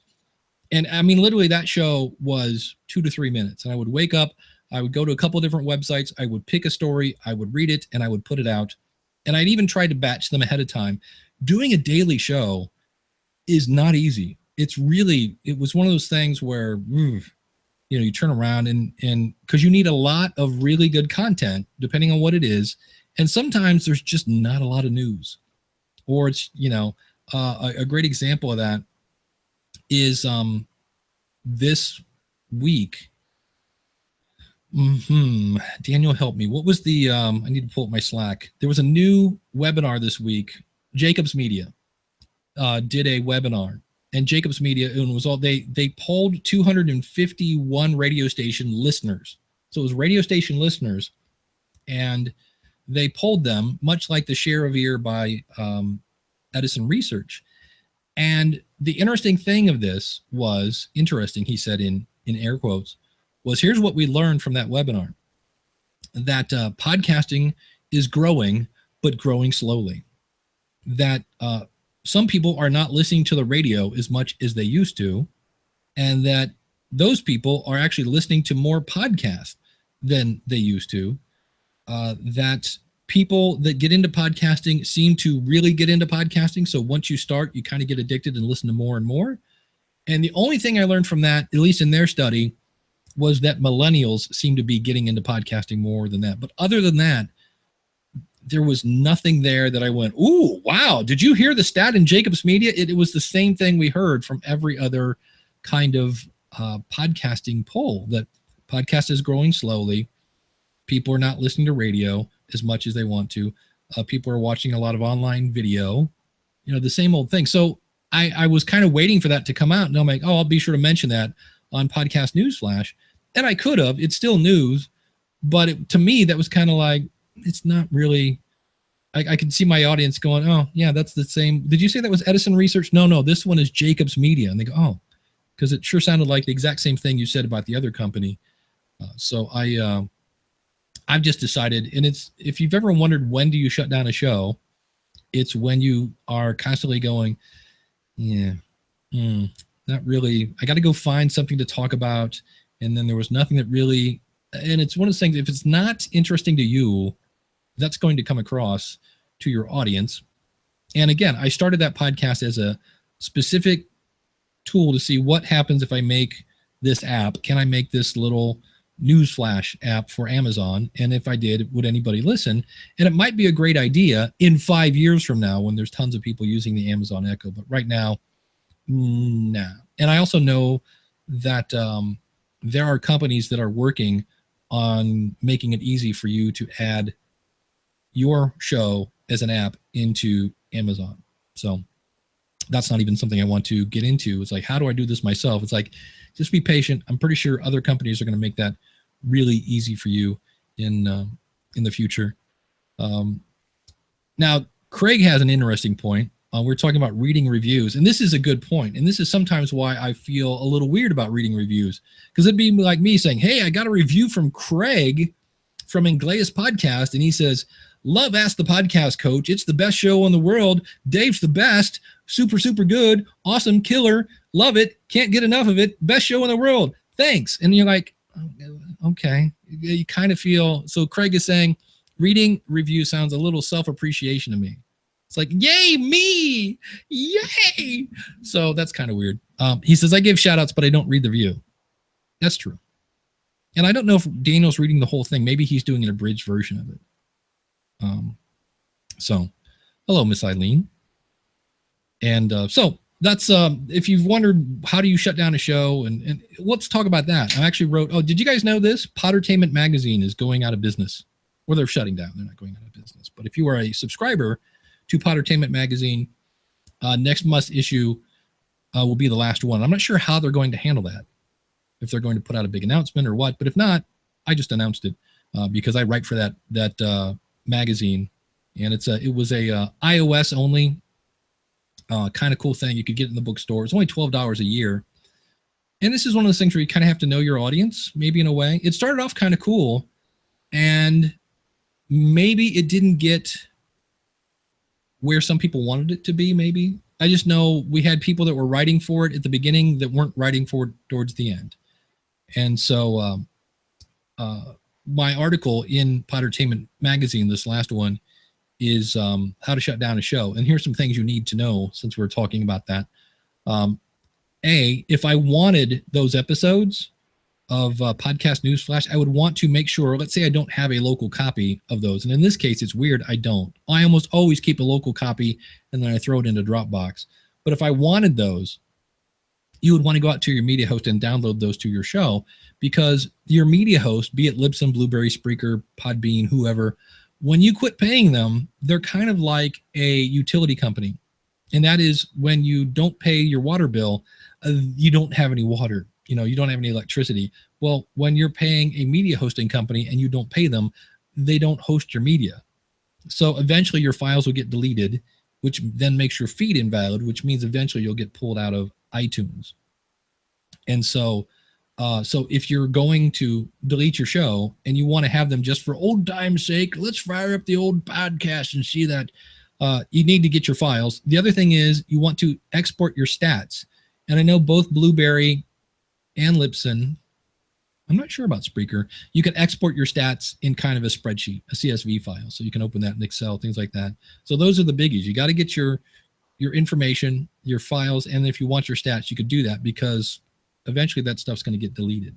A: And I mean, literally that show was 2 to 3 minutes. And I would wake up, I would go to a couple of different websites, I would pick a story, I would read it, and I would put it out. And I'd even tried to batch them ahead of time. Doing a daily show is not easy. It was one of those things where, you turn around and because you need a lot of really good content, depending on what it is. And sometimes there's just not a lot of news. Or it's, a great example of that is this week. Daniel, help me. What was the, I need to pull up my Slack. There was a new webinar this week. Jacobs Media did a webinar. And Jacobs Media, and it was all, they polled 251 radio station listeners. So it was radio station listeners, and they polled them, much like the share of ear by Edison Research. And the interesting thing of this was, interesting, he said in air quotes, was here's what we learned from that webinar, that podcasting is growing, but growing slowly. That some people are not listening to the radio as much as they used to, and that those people are actually listening to more podcasts than they used to. That people that get into podcasting seem to really get into podcasting. So once you start, you kind of get addicted and listen to more and more. And the only thing I learned from that, at least in their study, was that millennials seem to be getting into podcasting more than that. But other than that, there was nothing there that I went, ooh, wow, did you hear the stat in Jacobs Media? It was the same thing we heard from every other kind of podcasting poll, that podcast is growing slowly. People are not listening to radio as much as they want to. People are watching a lot of online video, the same old thing. So I was kind of waiting for that to come out, and I'm like, oh, I'll be sure to mention that on Podcast Newsflash. And I could have. It's still news, but to me, that was kind of like, it's not really. I could see my audience going, oh, yeah, that's the same. Did you say that was Edison Research? No, this one is Jacobs Media. And they go, oh, because it sure sounded like the exact same thing you said about the other company. So I've just decided, and it's, if you've ever wondered when do you shut down a show, it's when you are constantly going, not really. I got to go find something to talk about. And then there was nothing that really, and it's one of those things, if it's not interesting to you, that's going to come across to your audience. And again, I started that podcast as a specific tool to see what happens if I make this app. Can I make this little Newsflash app for Amazon? And if I did, would anybody listen? And it might be a great idea in 5 years from now when there's tons of people using the Amazon Echo. But right now, nah. And I also know that there are companies that are working on making it easy for you to add your show as an app into Amazon. So that's not even something I want to get into. It's like, how do I do this myself? It's like, just be patient. I'm pretty sure other companies are going to make that really easy for you in the future. Now, Craig has an interesting point. We're talking about reading reviews, and this is a good point. And this is sometimes why I feel a little weird about reading reviews, because it'd be like me saying, hey, I got a review from Craig from Ingleus Podcast, and he says, love Ask the Podcast Coach. It's the best show in the world. Dave's the best. Super, super good. Awesome. Killer. Love it. Can't get enough of it. Best show in the world. Thanks. And you're like, okay. You kind of feel, so Craig is saying reading review sounds a little self-appreciation to me. It's like, yay, me. Yay. So that's kind of weird. He says, I give shout outs, but I don't read the review. That's true. And I don't know if Daniel's reading the whole thing. Maybe he's doing an abridged version of it. So hello, Miss Eileen. And so that's if you've wondered how do you shut down a show, and let's talk about that. I actually wrote, did you guys know this? Pottertainment Magazine is going out of business, or they're shutting down. They're not going out of business. But if you are a subscriber to Pottertainment Magazine, next must issue will be the last one. I'm not sure how they're going to handle that, if they're going to put out a big announcement or what. But if not, I just announced it because I write for that magazine, and it was a iOS only kind of cool thing. You could get it in the bookstore. It's only $12 a year, and this is one of those things where you kind of have to know your audience, maybe in a way. It started off kind of cool, and maybe it didn't get where some people wanted it to be. Maybe I just know we had people that were writing for it at the beginning that weren't writing for it towards the end, and so my article in Pottertainment Magazine, this last one, is how to shut down a show. And here's some things you need to know since we're talking about that. If I wanted those episodes of Podcast Newsflash, I would want to make sure, let's say I don't have a local copy of those. And in this case, it's weird, I don't. I almost always keep a local copy and then I throw it into Dropbox. But if I wanted those, you would want to go out to your media host and download those to your show, because your media host, be it Libsyn, Blueberry, Spreaker, Podbean, whoever, when you quit paying them, they're kind of like a utility company. And that is when you don't pay your water bill, you don't have any water. you don't have any electricity. Well, when you're paying a media hosting company and you don't pay them, they don't host your media. So eventually your files will get deleted, which then makes your feed invalid, which means eventually you'll get pulled out of iTunes. And so if you're going to delete your show and you want to have them just for old time's sake, let's fire up the old podcast and see that, you need to get your files. The other thing is you want to export your stats. And I know both Blueberry and Libsyn, I'm not sure about Spreaker, you can export your stats in kind of a spreadsheet, a CSV file. So you can open that in Excel, things like that. So those are the biggies. You got to get your information, your files, and if you want your stats, you could do that because eventually that stuff's going to get deleted.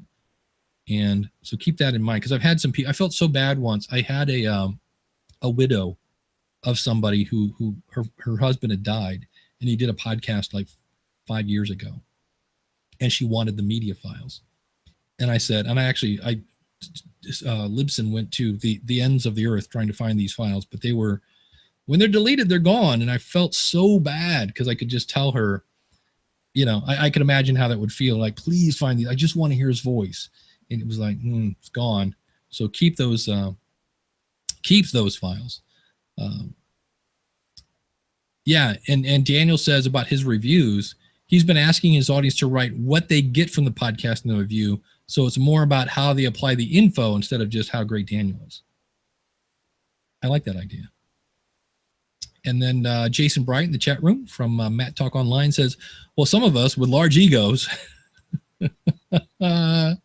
A: And so keep that in mind, because I've had some people, I felt so bad once. I had a widow of somebody who her husband had died, and he did a podcast like 5 years ago, and she wanted the media files. And I said, and Libsyn went to the ends of the earth trying to find these files, but when they're deleted, they're gone. And I felt so bad because I could just tell her, I could imagine how that would feel. Like, please find these. I just want to hear his voice. And it was like, it's gone. So keep those files. Yeah. And Daniel says about his reviews, he's been asking his audience to write what they get from the podcast in the review. So it's more about how they apply the info instead of just how great Daniel is. I like that idea. And then Jason Bright in the chat room from Matt Talk Online says, well, some of us with large egos. Jason,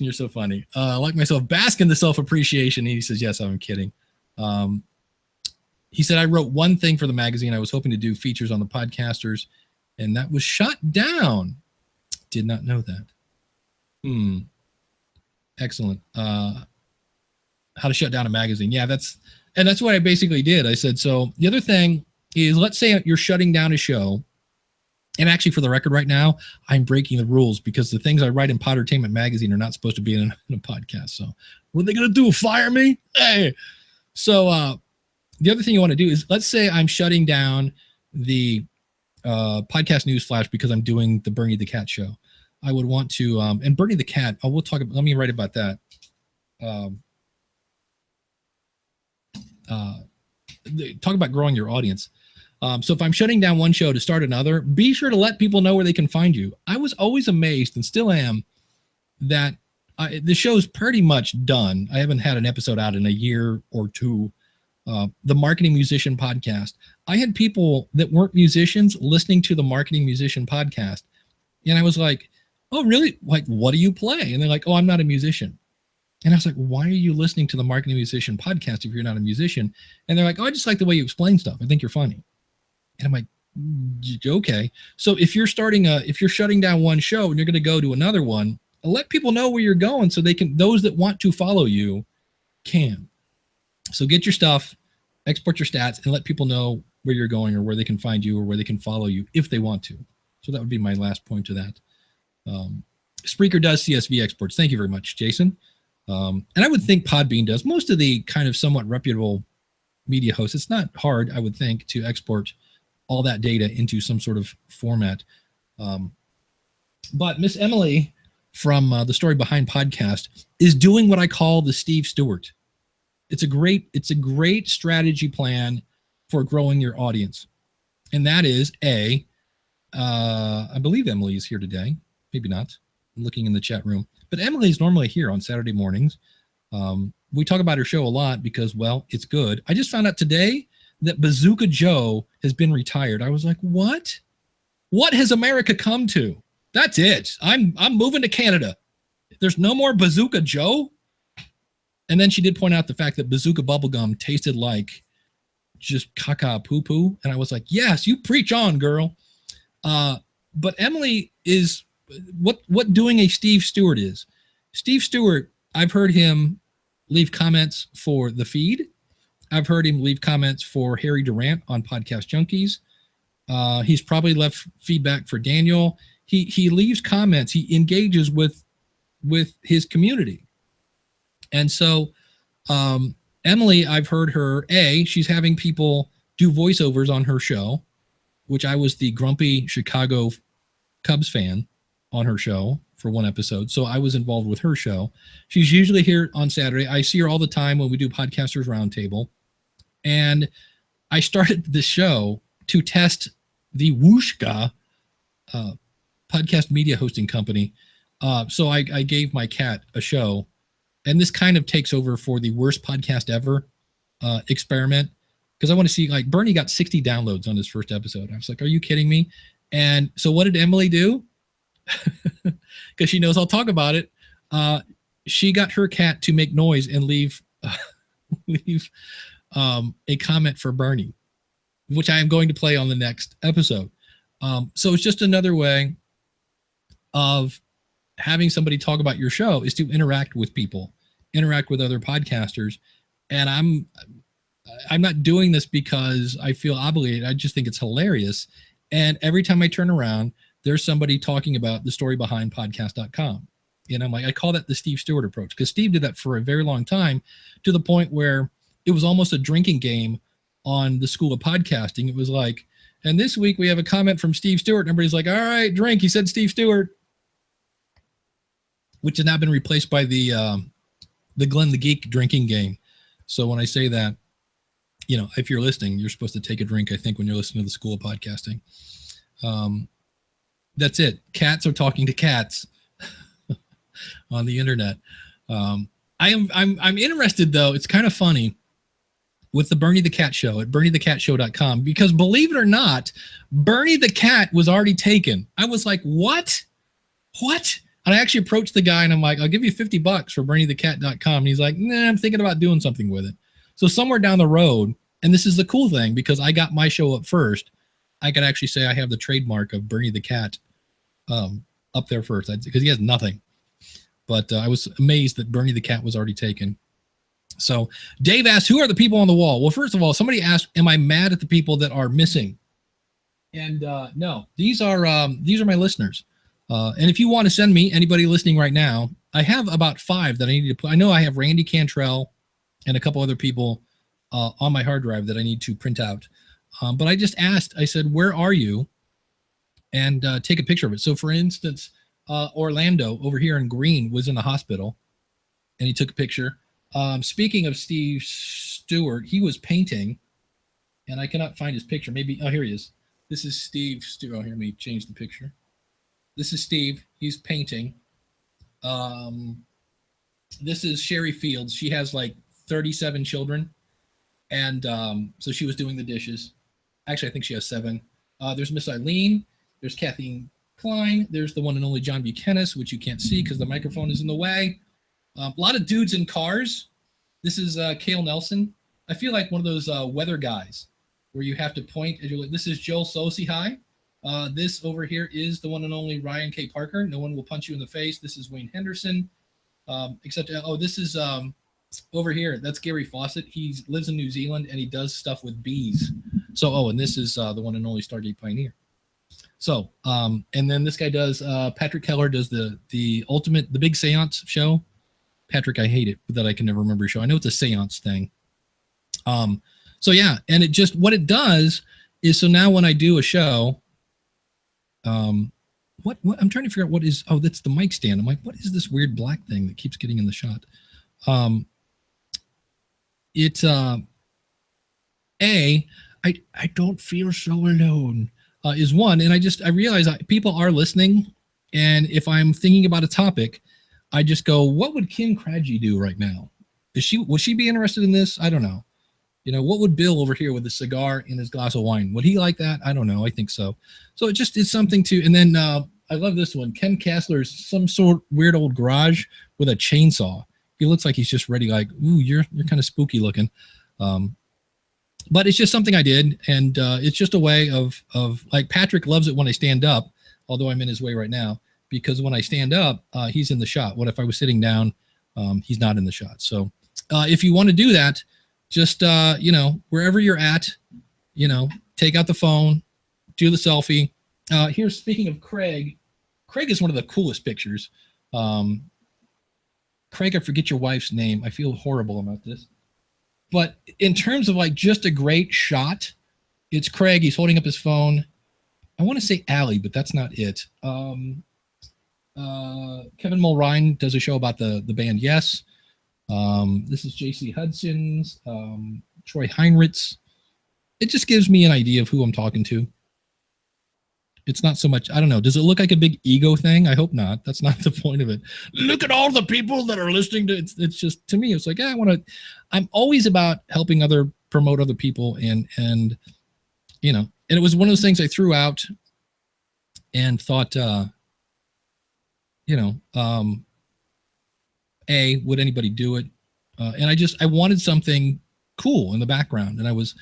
A: you're so funny. Like myself, bask in the self-appreciation. He says, yes, I'm kidding. He said, I wrote one thing for the magazine. I was hoping to do features on the podcasters, and that was shut down. Did not know that. Excellent. How to shut down a magazine. Yeah, that's what I basically did. I said, so the other thing is, let's say you're shutting down a show. And actually, for the record right now, I'm breaking the rules because the things I write in Pottertainment magazine are not supposed to be in a podcast. So what are they going to do? Fire me? Hey. So the other thing you want to do is, let's say I'm shutting down the podcast news flash because I'm doing the Bernie the Cat show. I would want to, and Bernie the Cat, we'll talk about, let me write about that. Talk about growing your audience. So if I'm shutting down one show to start another, be sure to let people know where they can find you. I was always amazed, and still am, that the show's pretty much done. I haven't had an episode out in a year or two. The Marketing Musician podcast. I had people that weren't musicians listening to the Marketing Musician podcast. And I was like, oh, really? Like, what do you play? And they're like, oh, I'm not a musician. And I was like, why are you listening to the Marketing Musician podcast if you're not a musician? And they're like, oh, I just like the way you explain stuff. I think you're funny. And I'm like, okay. So if you're shutting down one show and you're going to go to another one, let people know where you're going so those that want to follow you can. So get your stuff, export your stats, and let people know where you're going or where they can find you or where they can follow you if they want to. So that would be my last point to that. Spreaker does CSV exports. Thank you very much, Jason. And I would think Podbean does. Most of the kind of somewhat reputable media hosts, it's not hard, I would think, to export all that data into some sort of format. But Miss Emily from the Story Behind podcast is doing what I call the Steve Stewart. It's a great strategy plan for growing your audience. And that is I believe Emily is here today. Maybe not. I'm looking in the chat room. But Emily's normally here on Saturday mornings. We talk about her show a lot because, well, it's good. I just found out today that Bazooka Joe has been retired. I was like, what? What has America come to? That's it. I'm moving to Canada. There's no more Bazooka Joe? And then she did point out the fact that Bazooka bubblegum tasted like just caca poo-poo. And I was like, yes, you preach on, girl. But Emily is what doing a Steve Stewart is. Steve Stewart, I've heard him leave comments for the feed. I've heard him leave comments for Harry Durant on Podcast Junkies. He's probably left feedback for Daniel. He leaves comments. He engages with his community. And so Emily, I've heard her, she's having people do voiceovers on her show, which I was the grumpy Chicago Cubs fan on her show for one episode. So I was involved with her show. She's usually here on Saturday. I see her all the time when we do Podcasters Roundtable. And I started the show to test the Whooshka podcast media hosting company. So I gave my cat a show, and this kind of takes over for the worst podcast ever experiment, because I want to see, like, Bernie got 60 downloads on his first episode. I was like, are you kidding me? And so what did Emily do? Because she knows I'll talk about it. She got her cat to make noise and leave a comment for Bernie, which I am going to play on the next episode. So it's just another way of having somebody talk about your show, is to interact with people, interact with other podcasters. And I'm not doing this because I feel obligated. I just think it's hilarious. And every time I turn around, there's somebody talking about the story behind podcast.com. And I'm like, I call that the Steve Stewart approach, because Steve did that for a very long time, to the point where it was almost a drinking game on the School of Podcasting. It was like, and this week we have a comment from Steve Stewart. And everybody's like, all right, drink. He said Steve Stewart, which has now been replaced by the Glenn the Geek drinking game. So when I say that, you know, if you're listening, you're supposed to take a drink, I think, when you're listening to the School of Podcasting. That's it. Cats are talking to cats on the internet. I'm interested, though. It's kind of funny with the Bernie the Cat Show at BernieTheCatShow.com, because believe it or not, Bernie the Cat was already taken. I was like, what? And I actually approached the guy and I'm like, I'll give you $50 for BernieTheCat.com. And he's like, nah, I'm thinking about doing something with it. So somewhere down the road, and this is the cool thing, because I got my show up first, I could actually say I have the trademark of Bernie the Cat up there first, because he has nothing. But I was amazed that Bernie the Cat was already taken. So Dave asked, who are the people on the wall? Well, first of all, somebody asked, am I mad at the people that are missing? And no, these are my listeners. And if you want to send me, anybody listening right now, I have about 5 that I need to put. I know I have Randy Cantrell and a couple other people on my hard drive that I need to print out. But I just asked, I said, where are you? And take a picture of it. So for instance, Orlando over here in Green was in the hospital, and he took a picture. Speaking of Steve Stewart, he was painting, and I cannot find his picture. Maybe, oh, here he is. This is Steve Stewart. Oh, here, let me change the picture. This is Steve. He's painting. This is Sherry Fields. She has like 37 children. And so she was doing the dishes. Actually, I think she has 7. There's Miss Eileen. There's Kathleen Klein. There's the one and only John Buchanan, which you can't see because the microphone is in the way. A lot of dudes in cars. This is Cale Nelson. I feel like one of those weather guys where you have to point. As you're like, this is Joel Sosi. Hi. This over here is the one and only Ryan K. Parker. No one will punch you in the face. This is Wayne Henderson. Except, this is over here. That's Gary Fawcett. He lives in New Zealand and he does stuff with bees. So, and this is the one and only Stargate Pioneer. So, and then this guy does, Patrick Keller does the big seance show. Patrick, I hate it, but that I can never remember your show. I know it's a seance thing. So yeah, and it just, what it does is, so now when I do a show, what I'm trying to figure out what is, that's the mic stand. I'm like, what is this weird black thing that keeps getting in the shot? I don't feel so alone, is one. And I realize people are listening. And if I'm thinking about a topic, I just go, what would Kim Craggy do right now? Would she be interested in this? I don't know. You know, what would Bill over here with a cigar and his glass of wine? Would he like that? I don't know. I think so. So it just is something to, and then I love this one. Ken Kassler's some sort of weird old garage with a chainsaw. He looks like he's just ready, like, ooh, you're kind of spooky looking. But it's just something I did. And it's just a way of like, Patrick loves it when I stand up, although I'm in his way right now, because when I stand up, he's in the shot. What if I was sitting down? He's not in the shot. So if you want to do that, just, wherever you're at, take out the phone, do the selfie. Here's, speaking of Craig is one of the coolest pictures. Craig, I forget your wife's name. I feel horrible about this. But in terms of like just a great shot, it's Craig. He's holding up his phone. I want to say Allie, but that's not it. Kevin Mulrine does a show about the band Yes. This is J.C. Hudson's, Troy Heinrichs. It just gives me an idea of who I'm talking to. It's not so much, I don't know. Does it look like a big ego thing? I hope not. That's not the point of it. Look at all the people that are listening to it. It's just, to me, it's like, I'm always about helping promote other people. And, you know, and it was one of those things I threw out and thought, you know, would anybody do it? And I wanted something cool in the background. And I was,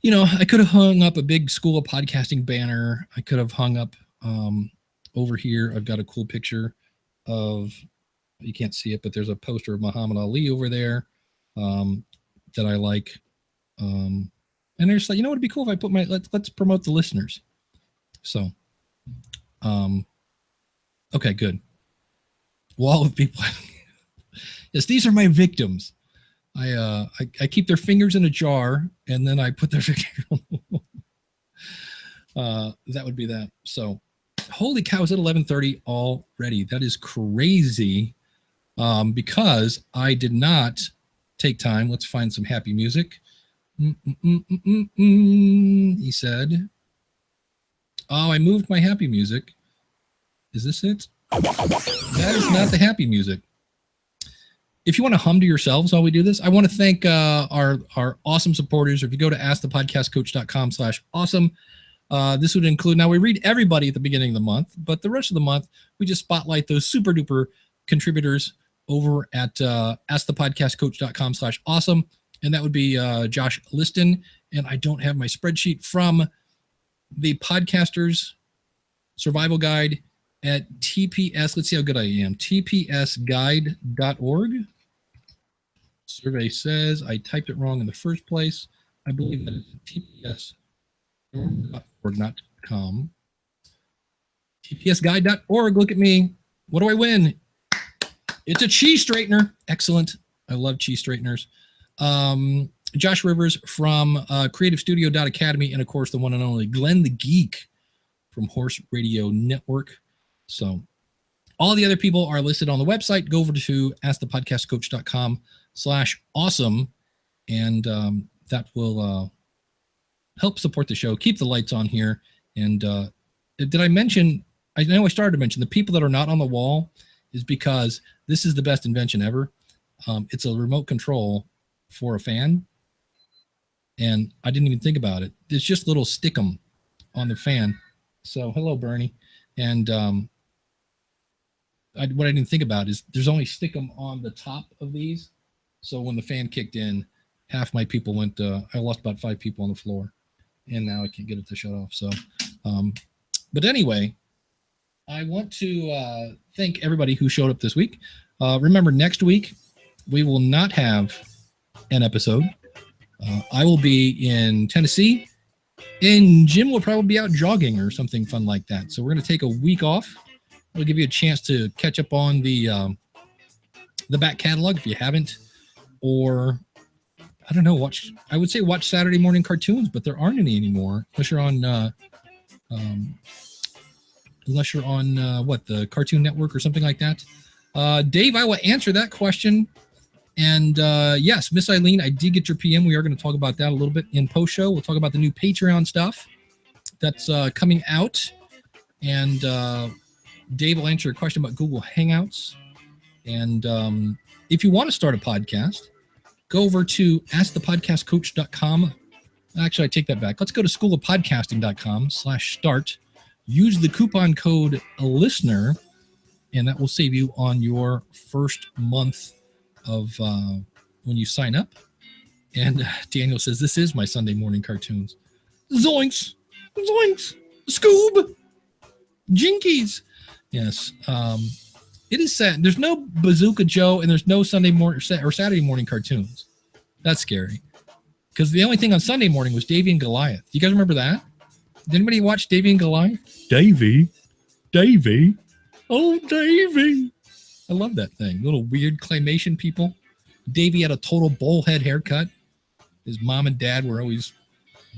A: you know, I could have hung up a big School of Podcasting banner. I could have hung up over here. I've got a cool picture of, you can't see it, but there's a poster of Muhammad Ali over there that I like. And they're just like, you know what would be cool if I put let's promote the listeners. So, okay, good. Wall of people. Yes, these are my victims. I keep their fingers in a jar and then I put their finger that would be that. So holy cow, it's at 11:30 already. That is crazy. Because I did not take time. Let's find some happy music. He said, oh, I moved my happy music. Is this it? That is not the happy music. If you want to hum to yourselves while we do this, I want to thank our awesome supporters. If you go to askthepodcastcoach.com/awesome, this would include, now we read everybody at the beginning of the month, but the rest of the month, we just spotlight those super duper contributors over at askthepodcastcoach.com/awesome. And that would be Josh Liston. And I don't have my spreadsheet from the Podcasters Survival Guide at TPS. Let's see how good I am. tpsguide.org. Survey says I typed it wrong in the first place. I believe that it's tpsguide.org.com. tpsguide.org. Look at me. What do I win? It's a cheese straightener. Excellent. I love cheese straighteners. Josh Rivers from creativestudio.academy, and of course the one and only Glenn the Geek from Horse Radio Network. So all the other people are listed on the website. Go over to askthepodcastcoach.com/awesome, and that will help support the show, keep the lights on here. And did I mention, I know I started to mention, the people that are not on the wall is because this is the best invention ever. It's a remote control for a fan, and I didn't even think about it. It's just little stick-em on the fan. So hello, Bernie. And what I didn't think about is there's only stick-em on the top of these. So when the fan kicked in, half my people went, I lost about 5 people on the floor, and now I can't get it to shut off. So, but anyway, I want to thank everybody who showed up this week. Remember, next week, we will not have an episode. I will be in Tennessee, and Jim will probably be out jogging or something fun like that. So we're going to take a week off. We'll give you a chance to catch up on the back catalog if you haven't, or I don't know, I would say watch Saturday morning cartoons, but there aren't any anymore unless you're on the Cartoon Network or something like that. Dave, I will answer that question. And yes, Miss Eileen, I did get your PM. We are going to talk about that a little bit in post show. We'll talk about the new Patreon stuff that's coming out. And Dave will answer a question about Google Hangouts. And if you want to start a podcast, go over to askthepodcastcoach.com. Actually, I take that back. Let's go to schoolofpodcasting.com/start. Use the coupon code LISTENER, and that will save you on your first month of when you sign up. And Daniel says, this is my Sunday morning cartoons. Zoinks! Zoinks! Scoob! Jinkies! Yes. It is sad. There's no Bazooka Joe, and there's no Sunday morning or Saturday morning cartoons. That's scary. Because the only thing on Sunday morning was Davy and Goliath. Do you guys remember that? Did anybody watch Davy and Goliath? Davy. Oh, Davy. I love that thing. Little weird claymation people. Davy had a total bowl head haircut. His mom and dad were always,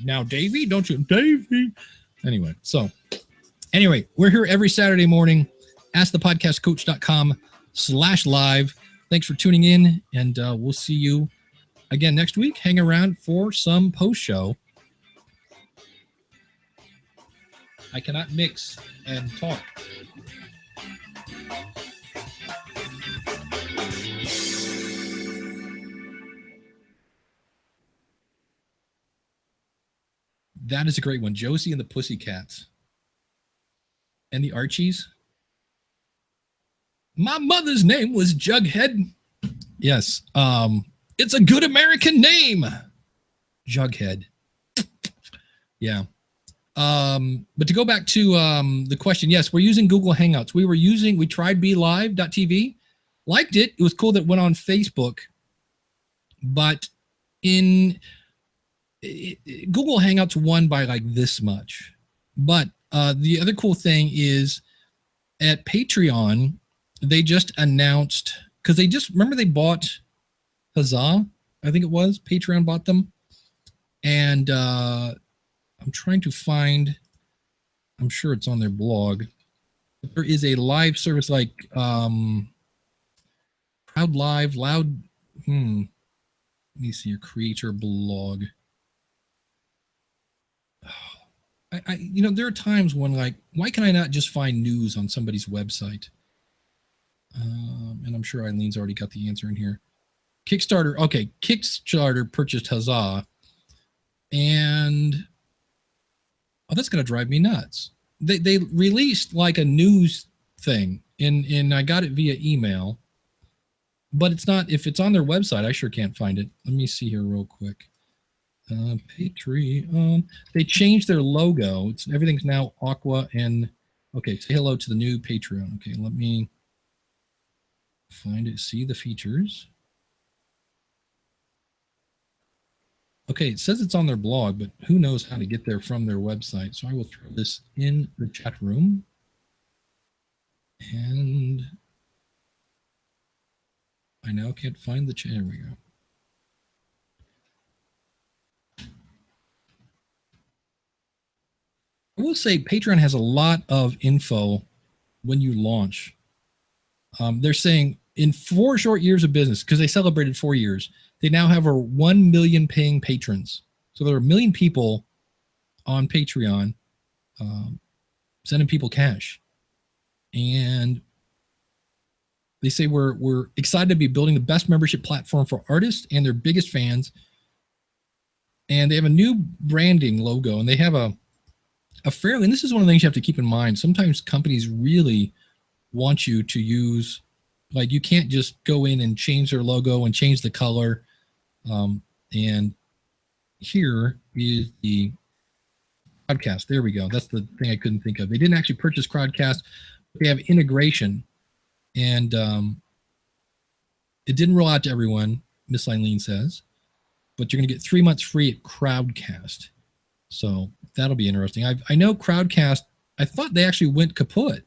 A: now Davy, don't you? Davy. Anyway, we're here every Saturday morning askthepodcastcoach.com/live. Thanks for tuning in, and we'll see you again next week. Hang around for some post-show. I cannot mix and talk. That is a great one. Josie and the Pussycats. And the Archies. My mother's name was Jughead. Yes. It's a good American name. Jughead. Yeah. But to go back to the question, yes, we're using Google Hangouts. We tried BeLive.tv, liked it. It was cool that it went on Facebook, but Google Hangouts won by like this much. But the other cool thing is at Patreon, they just announced, because remember they bought Huzzah, I think it was. Patreon bought them. And I'm trying to find, I'm sure it's on their blog. There is a live service like Proud Live, Loud. Let me see your creator blog. There are times when like, why can I not just find news on somebody's website? And I'm sure Eileen's already got the answer in here. Kickstarter. Okay. Kickstarter purchased Huzzah. And that's going to drive me nuts. They released like a news thing and I got it via email, but it's not, if it's on their website, I sure can't find it. Let me see here real quick. Patreon. They changed their logo. Everything's now aqua and okay. Say hello to the new Patreon. Okay. Let me find it. See the features. Okay, it says it's on their blog, but who knows how to get there from their website. So I will throw this in the chat room. And I now can't find the chat. There we go. I will say Patreon has a lot of info when you launch. They're saying in 4 short years of business, because they celebrated 4 years, they now have over 1 million paying patrons. So there are 1 million people on Patreon sending people cash. And they say we're excited to be building the best membership platform for artists and their biggest fans. And they have a new branding logo, and they have a fairly, and this is one of the things you have to keep in mind. Sometimes companies really want you to use, like you can't just go in and change their logo and change the color. And here is the Crowdcast. There we go. That's the thing I couldn't think of. They didn't actually purchase Crowdcast. They have integration, and it didn't roll out to everyone, Miss Eileen says, but you're going to get 3 months free at Crowdcast. So that'll be interesting. I know Crowdcast, I thought they actually went kaput,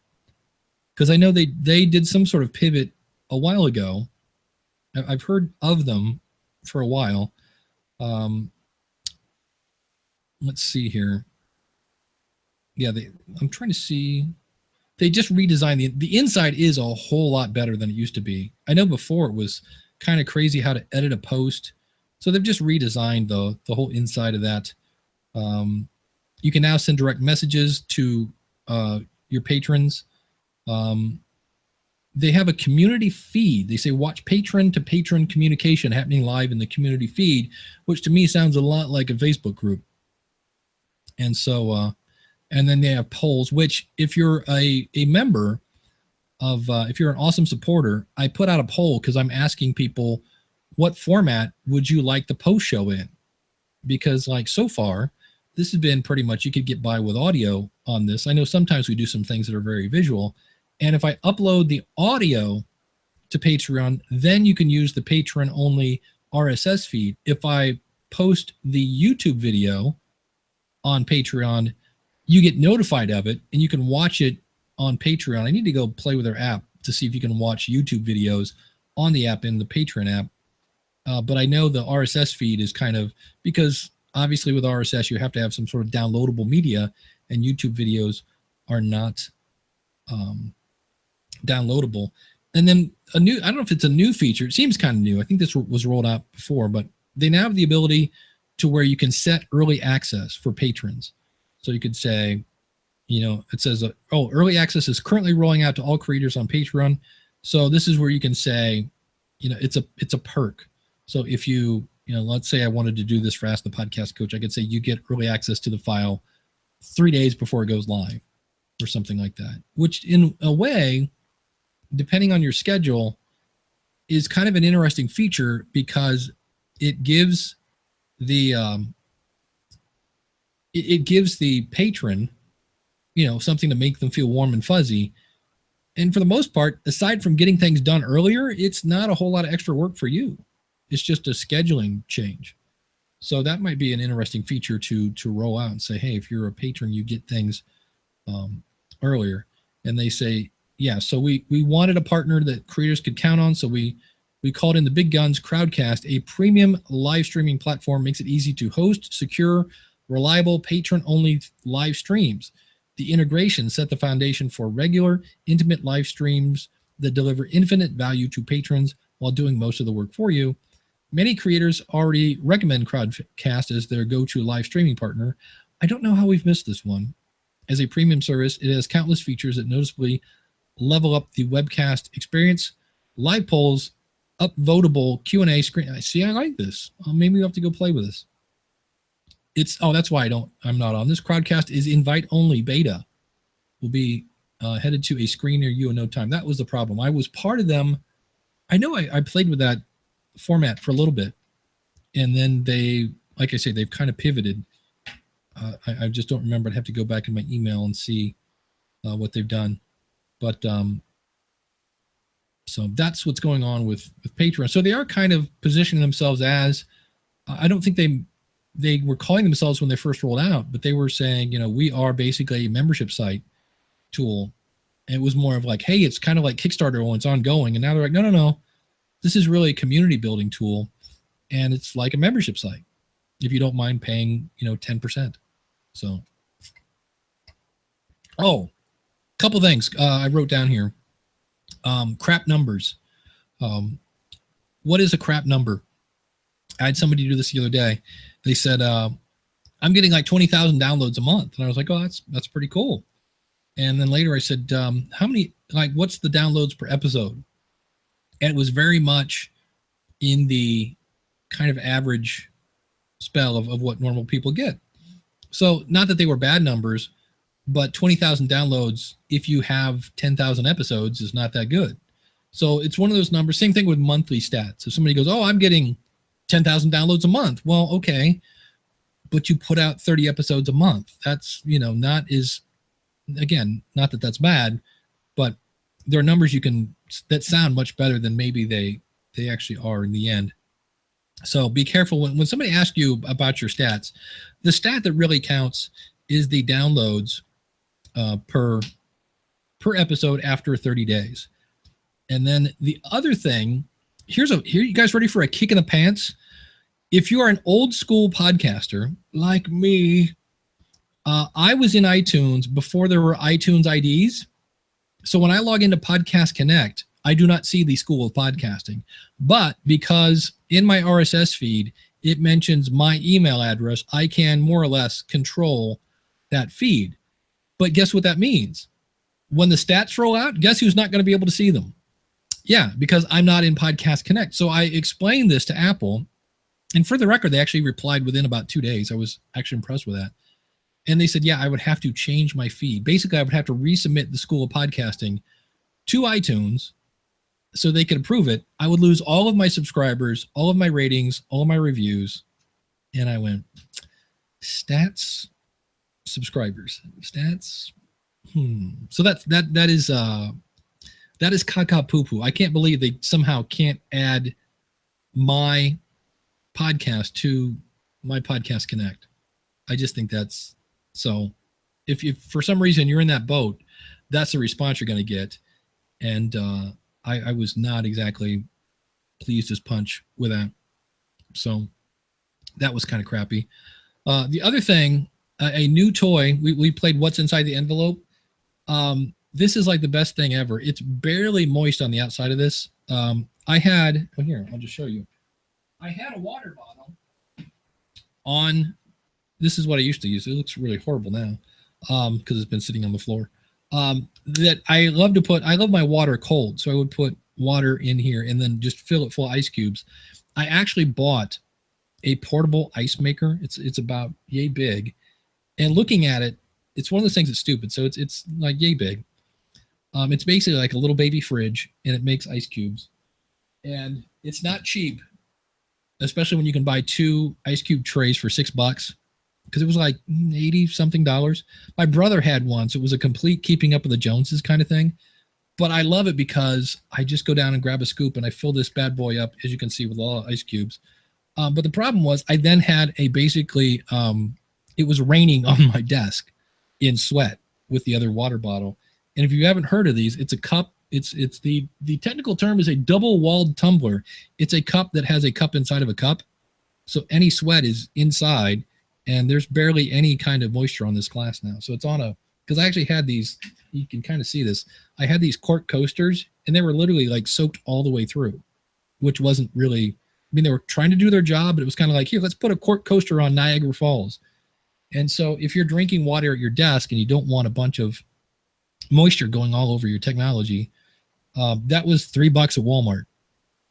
A: because I know they did some sort of pivot a while ago. I've heard of them for a while. Let's see here. Yeah, I'm trying to see. They just redesigned the inside is a whole lot better than it used to be. I know before it was kind of crazy how to edit a post. So they've just redesigned the whole inside of that. You can now send direct messages to your patrons. They have a community feed. They say watch patron to patron communication happening live in the community feed, which to me sounds a lot like a Facebook group. And so, and then they have polls, which if you're a member of, if you're an awesome supporter, I put out a poll because I'm asking people, what format would you like the post show in? Because like so far, this has been pretty much, you could get by with audio on this. I know sometimes we do some things that are very visual. And if I upload the audio to Patreon, then you can use the patron only RSS feed. If I post the YouTube video on Patreon, you get notified of it and you can watch it on Patreon. I need to go play with their app to see if you can watch YouTube videos on the app in the Patreon app. But I know the RSS feed is kind of, because obviously with RSS, you have to have some sort of downloadable media, and YouTube videos are not downloadable. And then I don't know if it's a new feature. It seems kind of new. I think this was rolled out before, but they now have the ability to where you can set early access for patrons. So you could say, it says, early access is currently rolling out to all creators on Patreon. So this is where you can say, it's a perk. So if let's say I wanted to do this for Ask the Podcast Coach, I could say you get early access to the file 3 days before it goes live or something like that, which in a way, depending on your schedule, is kind of an interesting feature because it gives the patron, something to make them feel warm and fuzzy. And for the most part, aside from getting things done earlier, it's not a whole lot of extra work for you. It's just a scheduling change. So that might be an interesting feature to roll out and say, hey, if you're a patron, you get things earlier. And they say, yeah, so we wanted a partner that creators could count on. So we called in the big guns. Crowdcast, a premium live streaming platform, makes it easy to host, secure, reliable, patron-only live streams. The integration set the foundation for regular, intimate live streams that deliver infinite value to patrons while doing most of the work for you. Many creators already recommend Crowdcast as their go-to live streaming partner. I don't know how we've missed this one. As a premium service, it has countless features that noticeably level up the webcast experience, live polls, upvotable Q&A screen. I like this. Maybe we have to go play with this. That's why I'm not on this. Crowdcast is invite only beta. Will be headed to a screen near you in no time. That was the problem. I was part of them. I know I played with that format for a little bit, and then they, like I say, they've kind of pivoted. I just don't remember. I'd have to go back in my email and see what they've done. But so that's what's going on with Patreon. So they are kind of positioning themselves as, I don't think they were calling themselves when they first rolled out, but they were saying, we are basically a membership site tool. And it was more of like, hey, it's kind of like Kickstarter when it's ongoing. And now they're like, no. This is really a community building tool. And it's like a membership site, if you don't mind paying, 10%. So, couple things I wrote down here. Crap numbers. What is a crap number? I had somebody do this the other day. They said, I'm getting like 20,000 downloads a month. And I was like, oh, that's pretty cool. And then later I said, how many, what's the downloads per episode? And it was very much in the kind of average spell of what normal people get. So not that they were bad numbers, but 20,000 downloads, if you have 10,000 episodes, is not that good. So it's one of those numbers. Same thing with monthly stats. If somebody goes, oh, I'm getting 10,000 downloads a month. Well, okay, but you put out 30 episodes a month. That's, not as, again, not that that's bad, but there are numbers that sound much better than maybe they actually are in the end. So be careful when somebody asks you about your stats. The stat that really counts is the downloads per episode after 30 days. And then the other thing, here you guys ready for a kick in the pants? If you are an old school podcaster like me, I was in iTunes before there were iTunes IDs. So when I log into Podcast Connect, I do not see the School of Podcasting. But because in my RSS feed, it mentions my email address, I can more or less control that feed. But guess what that means? When the stats roll out, guess who's not going to be able to see them? Yeah, because I'm not in Podcast Connect. So I explained this to Apple. And for the record, they actually replied within about 2 days. I was actually impressed with that. And they said, yeah, I would have to change my feed. Basically, I would have to resubmit the School of Podcasting to iTunes so they could approve it. I would lose all of my subscribers, all of my ratings, all of my reviews. And I went, stats, subscribers, stats. So that is caca poo poo. I can't believe they somehow can't add my podcast to my Podcast Connect. I just think that's so. If for some reason you're in that boat, that's the response you're going to get. And I was not exactly pleased as punch with that. So that was kind of crappy. The other thing, a new toy. We played What's Inside the Envelope. This is like the best thing ever. It's barely moist on the outside of this. I had, well, here, I'll just show you. I had a water bottle on, this is what I used to use. It looks really horrible now because it's been sitting on the floor. That I love my water cold. So I would put water in here and then just fill it full of ice cubes. I actually bought a portable ice maker. It's about yay big. And looking at it, it's one of those things that's stupid. So it's like yay big. It's basically like a little baby fridge, and it makes ice cubes. And it's not cheap, especially when you can buy 2 ice cube trays for $6, because it was like $80 something. My brother had one, so it was a complete keeping up with the Joneses kind of thing. But I love it because I just go down and grab a scoop and I fill this bad boy up, as you can see, with a lot of ice cubes. But the problem was I then had a basically, it was raining on my desk in sweat with the other water bottle. And if you haven't heard of these, it's a cup. It's the technical term is a double-walled tumbler. It's a cup that has a cup inside of a cup. So any sweat is inside, and there's barely any kind of moisture on this glass now. So it's on a, because I actually had these, you can kind of see this. I had these cork coasters, and they were literally like soaked all the way through, which wasn't really, I mean, they were trying to do their job, but it was kind of like, here, let's put a cork coaster on Niagara Falls. And so if you're drinking water at your desk and you don't want a bunch of moisture going all over your technology, that was $3 at Walmart.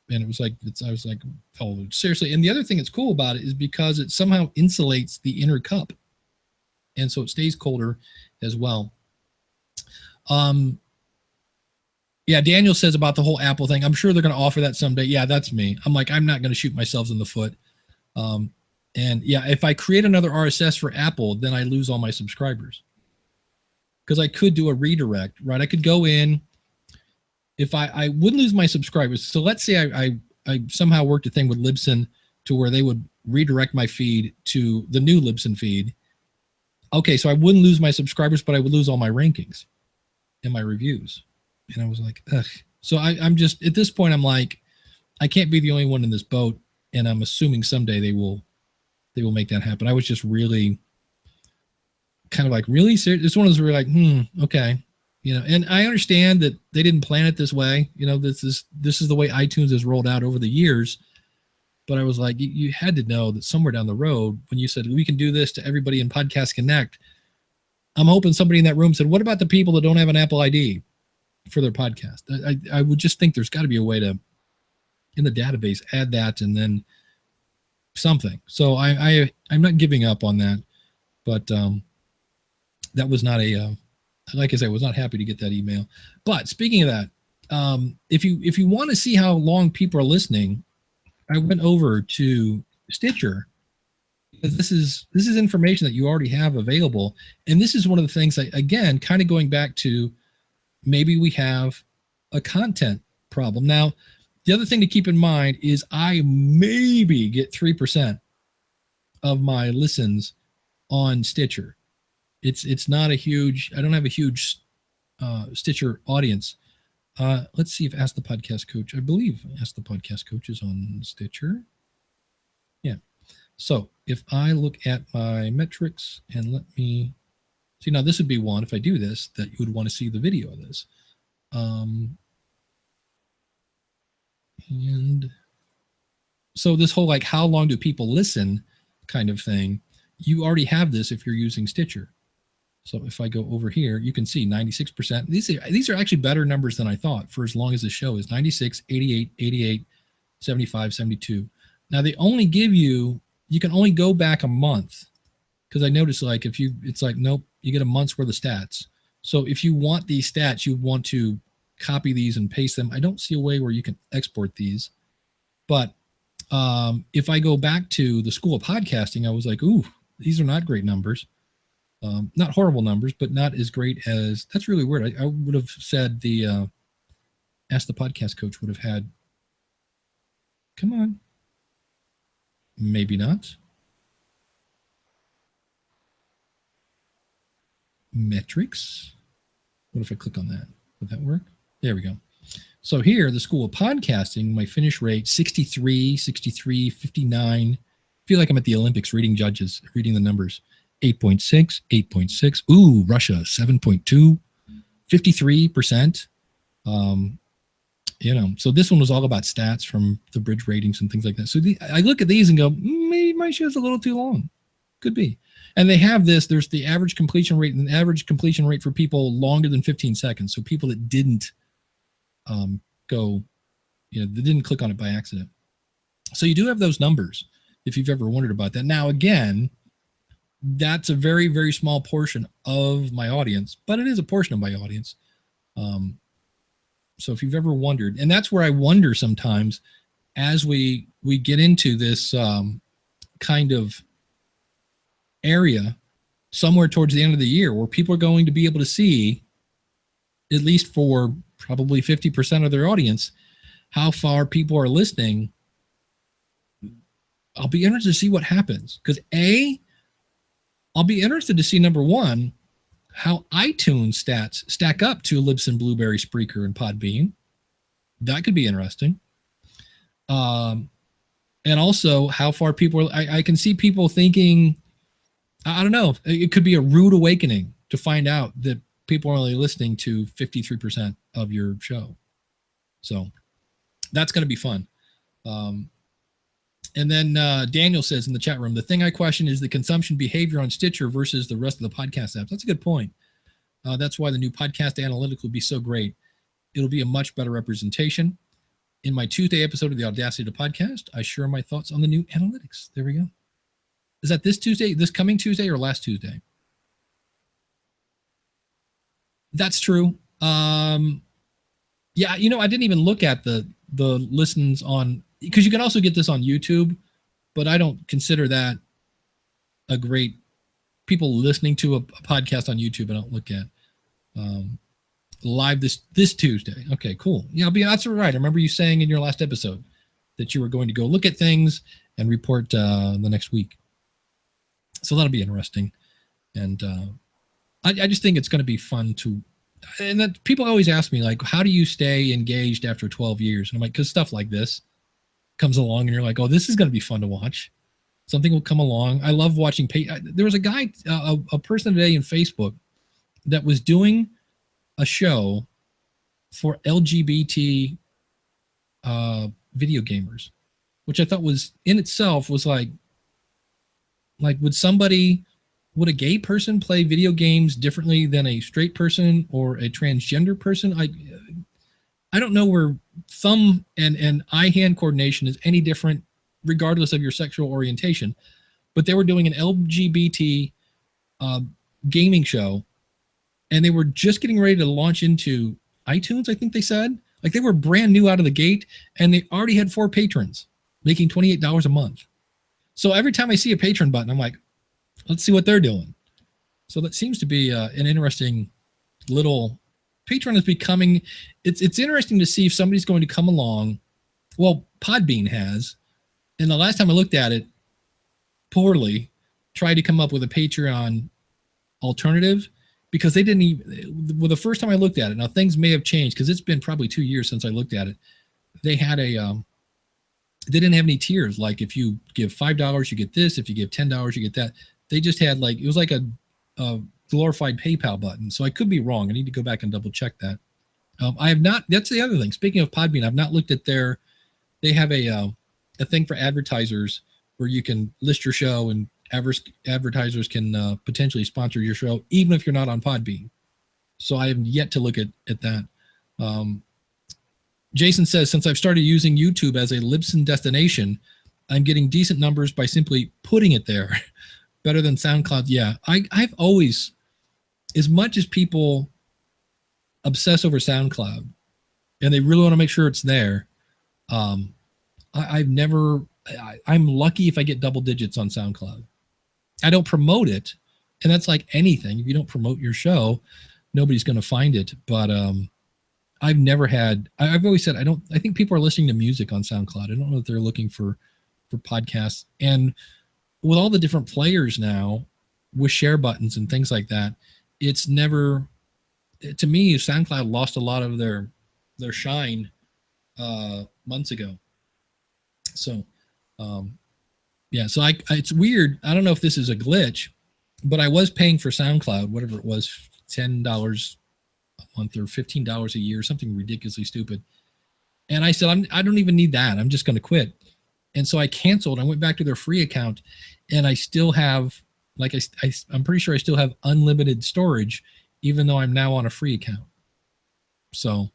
A: And it was like, I was like, oh, seriously. And the other thing that's cool about it is because it somehow insulates the inner cup. And so it stays colder as well. Yeah, Daniel says about the whole Apple thing, I'm sure they're going to offer that someday. Yeah, that's me. I'm like, I'm not going to shoot myself in the foot. And yeah, if I create another RSS for Apple, then I lose all my subscribers. Because I could do a redirect, right? I could go in, if I wouldn't lose my subscribers. So let's say I somehow worked a thing with Libsyn to where they would redirect my feed to the new Libsyn feed. Okay, so I wouldn't lose my subscribers, but I would lose all my rankings and my reviews. And I was like, ugh. So I'm just, at this point, I'm like, I can't be the only one in this boat. And I'm assuming someday they will make that happen. I was just really kind of like, really serious. It's one of those where you're like, okay. You know, and I understand that they didn't plan it this way. You know, this is the way iTunes has rolled out over the years. But I was like, you had to know that somewhere down the road, when you said we can do this to everybody in Podcast Connect, I'm hoping somebody in that room said, what about the people that don't have an Apple ID for their podcast? I would just think there's got to be a way to, in the database, add that and then something. So I'm not giving up on that. But that was not a... like I said, I was not happy to get that email. But speaking of that, if you want to see how long people are listening, I went over to Stitcher, because this is information that you already have available. And this is one of the things that, again, kind of going back to maybe we have a content problem. Now, the other thing to keep in mind is I maybe get 3% of my listens on Stitcher. It's not a huge, I don't have a huge Stitcher audience. Let's see if Ask the Podcast Coach, I believe Ask the Podcast Coach is on Stitcher. Yeah. So if I look at my metrics and let me see, now this would be one, if I do this, that you would want to see the video of this. And so this whole, like, how long do people listen kind of thing, you already have this if you're using Stitcher. So if I go over here, you can see 96%. These are actually better numbers than I thought for as long as the show is. 96, 88, 88, 75, 72. Now they only give you can only go back a month, because I noticed, like, it's like, nope, you get a month's worth of stats. So if you want these stats, you want to copy these and paste them. I don't see a way where you can export these. But if I go back to the School of Podcasting, I was like, ooh, these are not great numbers. Not horrible numbers, but not as great as, that's really weird. I would have said the Ask the Podcast Coach would have had, come on, maybe not. Metrics. What if I click on that? Would that work? There we go. So here, the School of Podcasting, my finish rate, 63, 63, 59. I feel like I'm at the Olympics reading judges, reading the numbers. 8.6, 8.6. Ooh, Russia, 7.2. 53%. So this one was all about stats from the Bridge ratings and things like that. So I look at these and go, maybe my show's a little too long. Could be. And they have this, there's the average completion rate, and the average completion rate for people longer than 15 seconds. So people that didn't they didn't click on it by accident. So you do have those numbers if you've ever wondered about that. Now, again, that's a very, very small portion of my audience, but it is a portion of my audience. So if you've ever wondered, and that's where I wonder sometimes as we get into this kind of area somewhere towards the end of the year where people are going to be able to see, at least for probably 50% of their audience, how far people are listening. I'll be interested to see what happens, because I'll be interested to see, number one, how iTunes stats stack up to Libsyn, Blueberry, Spreaker, and Podbean. That could be interesting. And also how far people are, I can see people thinking, I don't know, it could be a rude awakening to find out that people are only listening to 53% of your show. So that's going to be fun. And then Daniel says in the chat room, the thing I question is the consumption behavior on Stitcher versus the rest of the podcast apps. That's a good point. That's why the new podcast analytics will be so great. It'll be a much better representation. In my Tuesday episode of the Audacity to Podcast, I share my thoughts on the new analytics. There we go. Is that this Tuesday, this coming Tuesday, or last Tuesday? That's true. Yeah, I didn't even look at the listens on, because you can also get this on YouTube, but I don't consider that a great, people listening to a podcast on YouTube. I don't look at live this Tuesday. Okay, cool. Yeah, that's right. I remember you saying in your last episode that you were going to go look at things and report the next week. So that'll be interesting. And I just think it's going to be fun to, and that people always ask me, like, how do you stay engaged after 12 years? And I'm like, because stuff like this comes along and you're like, oh, this is going to be fun to watch. Something will come along. I love watching. There was a guy, a person today in Facebook that was doing a show for LGBT video gamers, which I thought was in itself was like would a gay person play video games differently than a straight person or a transgender person? I don't know where thumb and eye-hand coordination is any different regardless of your sexual orientation, but they were doing an LGBT gaming show, and they were just getting ready to launch into iTunes, I think they said. Like, they were brand new out of the gate, and they already had 4 patrons making $28 a month. So every time I see a patron button, I'm like, let's see what they're doing. So that seems to be an interesting little, Patreon is becoming, it's interesting to see if somebody's going to come along. Well, Podbean has, and the last time I looked at it, poorly, tried to come up with a Patreon alternative, because they didn't even, well, the first time I looked at it, now things may have changed because it's been probably 2 years since I looked at it. They had they didn't have any tiers. Like, if you give $5, you get this. If you give $10, you get that. They just had, like, it was like a glorified PayPal button. So I could be wrong. I need to go back and double check that. I have not, that's the other thing. Speaking of Podbean, I've not looked at they have a thing for advertisers where you can list your show and advertisers can potentially sponsor your show, even if you're not on Podbean. So I have yet to look at that. Jason says, since I've started using YouTube as a Libsyn destination, I'm getting decent numbers by simply putting it there. Better than SoundCloud. Yeah, I've always, as much as people obsess over SoundCloud and they really want to make sure it's there, I've never, I'm lucky if I get double digits on SoundCloud. I don't promote it, and that's like anything. If you don't promote your show, nobody's going to find it. But I've never had, I've always said, I think people are listening to music on SoundCloud. I don't know if they're looking for podcasts. And with all the different players now with share buttons and things like that, it's never, to me, SoundCloud lost a lot of their shine months ago. So, yeah, so it's weird. I don't know if this is a glitch, but I was paying for SoundCloud, whatever it was, $10 a month or $15 a year, something ridiculously stupid. And I said, I don't even need that. I'm just going to quit. And so I canceled. I went back to their free account, and I still have, like, I'm pretty sure I still have unlimited storage, even though I'm now on a free account. So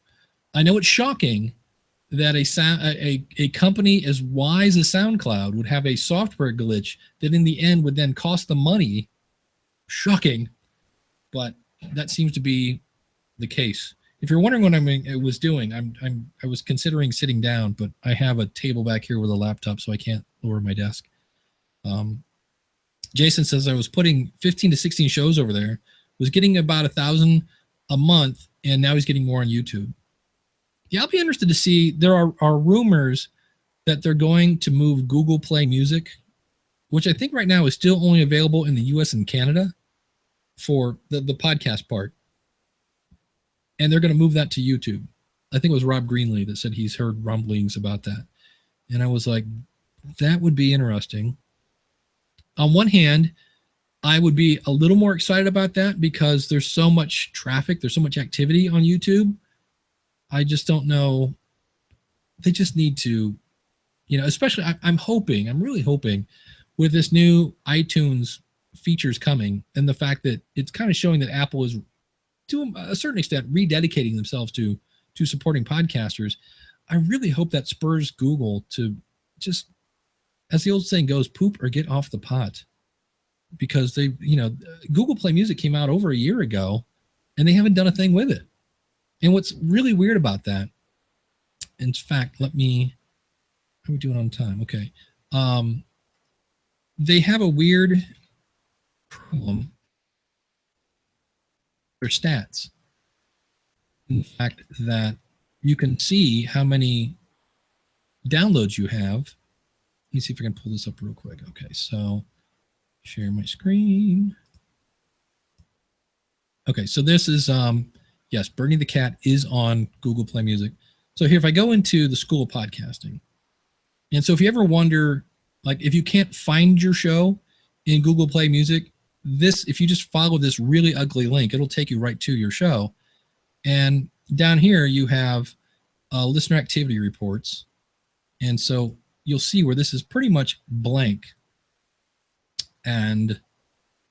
A: I know it's shocking that a company as wise as SoundCloud would have a software glitch that in the end would then cost them money. Shocking, but that seems to be the case. If you're wondering what I was doing, I was considering sitting down, but I have a table back here with a laptop, so I can't lower my desk. Jason says I was putting 15 to 16 shows over there, was getting about 1,000 a month, and now he's getting more on YouTube. Yeah, I'll be interested to see. There are rumors that they're going to move Google Play Music, which I think right now is still only available in the US and Canada for the podcast part. And they're going to move that to YouTube. I think it was Rob Greenlee that said he's heard rumblings about that. And I was like, that would be interesting. On one hand, I would be a little more excited about that because there's so much traffic, there's so much activity on YouTube. I just don't know. They just need to, especially I'm really hoping with this new iTunes features coming and the fact that it's kind of showing that Apple is, to a certain extent, rededicating themselves to supporting podcasters. I really hope that spurs Google to just, as the old saying goes, poop or get off the pot. Because Google Play Music came out over a year ago and they haven't done a thing with it. And what's really weird about that, in fact, how are we doing on time? Okay. They have a weird problem. Their stats. In the fact that you can see how many downloads you have. Let me see if I can pull this up real quick. Okay, so share my screen. Okay, so this is, yes, Bernie the Cat is on Google Play Music. So here, if I go into the School of Podcasting, and so if you ever wonder, like if you can't find your show in Google Play Music, if you just follow this really ugly link, it'll take you right to your show. And down here you have listener activity reports. And so you'll see where this is pretty much blank. And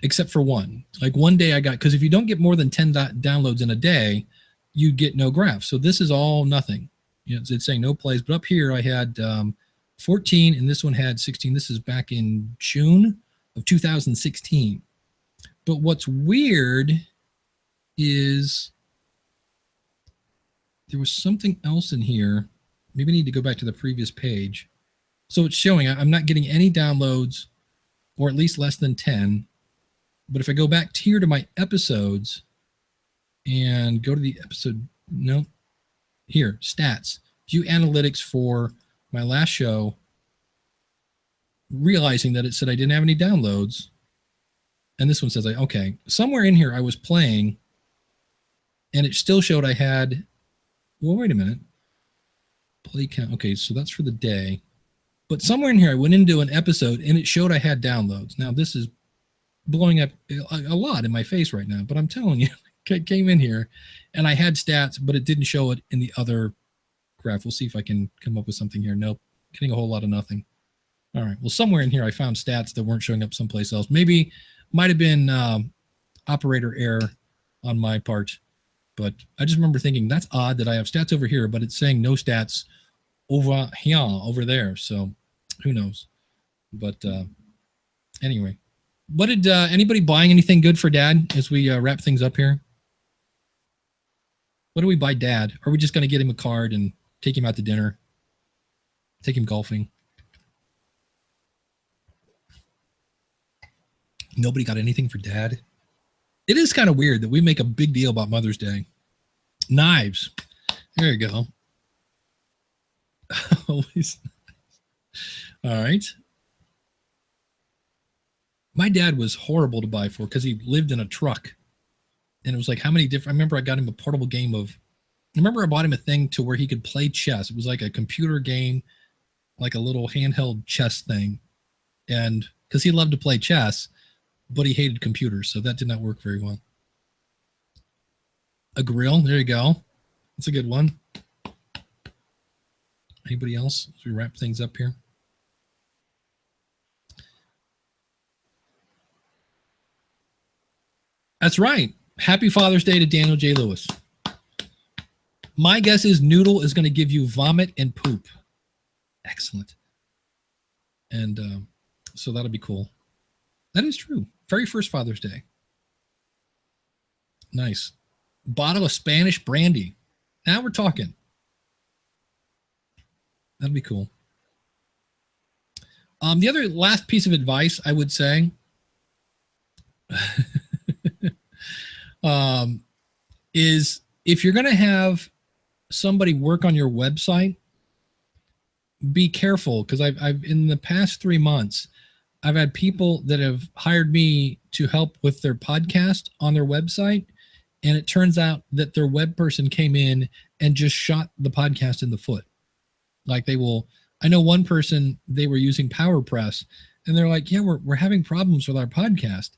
A: except for one, like one day because if you don't get more than 10 downloads in a day, you get no graph. So this is all nothing. It's saying no plays, but up here I had 14 and this one had 16. This is back in June of 2016. But what's weird is there was something else in here. Maybe I need to go back to the previous page. So it's showing I'm not getting any downloads, or at least less than 10. But if I go back here to my episodes and go to the episode, no, here, stats, view analytics for my last show, realizing that it said I didn't have any downloads. And this one says, okay, somewhere in here I was playing and it still showed I had, well, wait a minute. Play count. Okay, so that's for the day. But somewhere in here I went into an episode and it showed I had downloads. Now this is blowing up a lot in my face right now, but I'm telling you, I came in here and I had stats, but it didn't show it in the other graph. We'll see if I can come up with something here. Nope, getting a whole lot of nothing. All right, well, somewhere in here I found stats that weren't showing up someplace else. Maybe might have been operator error on my part, but I just remember thinking that's odd that I have stats over here, but it's saying no stats over here, over there. So who knows? But anyway, what did anybody buying anything good for Dad as we wrap things up here? What do we buy Dad? Are we just going to get him a card and take him out to dinner? Take him golfing? Nobody got anything for Dad? It is kind of weird that we make a big deal about Mother's Day. Knives. There you go. Always. All right. My dad was horrible to buy for because he lived in a truck. And it was like how many different, I remember I got him a portable game of, I remember I bought him a thing to where he could play chess. It was like a computer game, like a little handheld chess thing. And because he loved to play chess, but he hated computers. So that did not work very well. A grill. There you go. That's a good one. Anybody else as we wrap things up here? That's right. Happy Father's Day to Daniel J. Lewis. My guess is Noodle is going to give you vomit and poop. Excellent. And so that'll be cool. That is true. Very first Father's Day. Nice. Bottle of Spanish brandy. Now we're talking. That'd be cool. The other last piece of advice I would say is if you're going to have somebody work on your website, be careful, because I've in the past 3 months, I've had people that have hired me to help with their podcast on their website, and it turns out that their web person came in and just shot the podcast in the foot. Like I know one person, they were using PowerPress, and they're like, yeah, we're having problems with our podcast.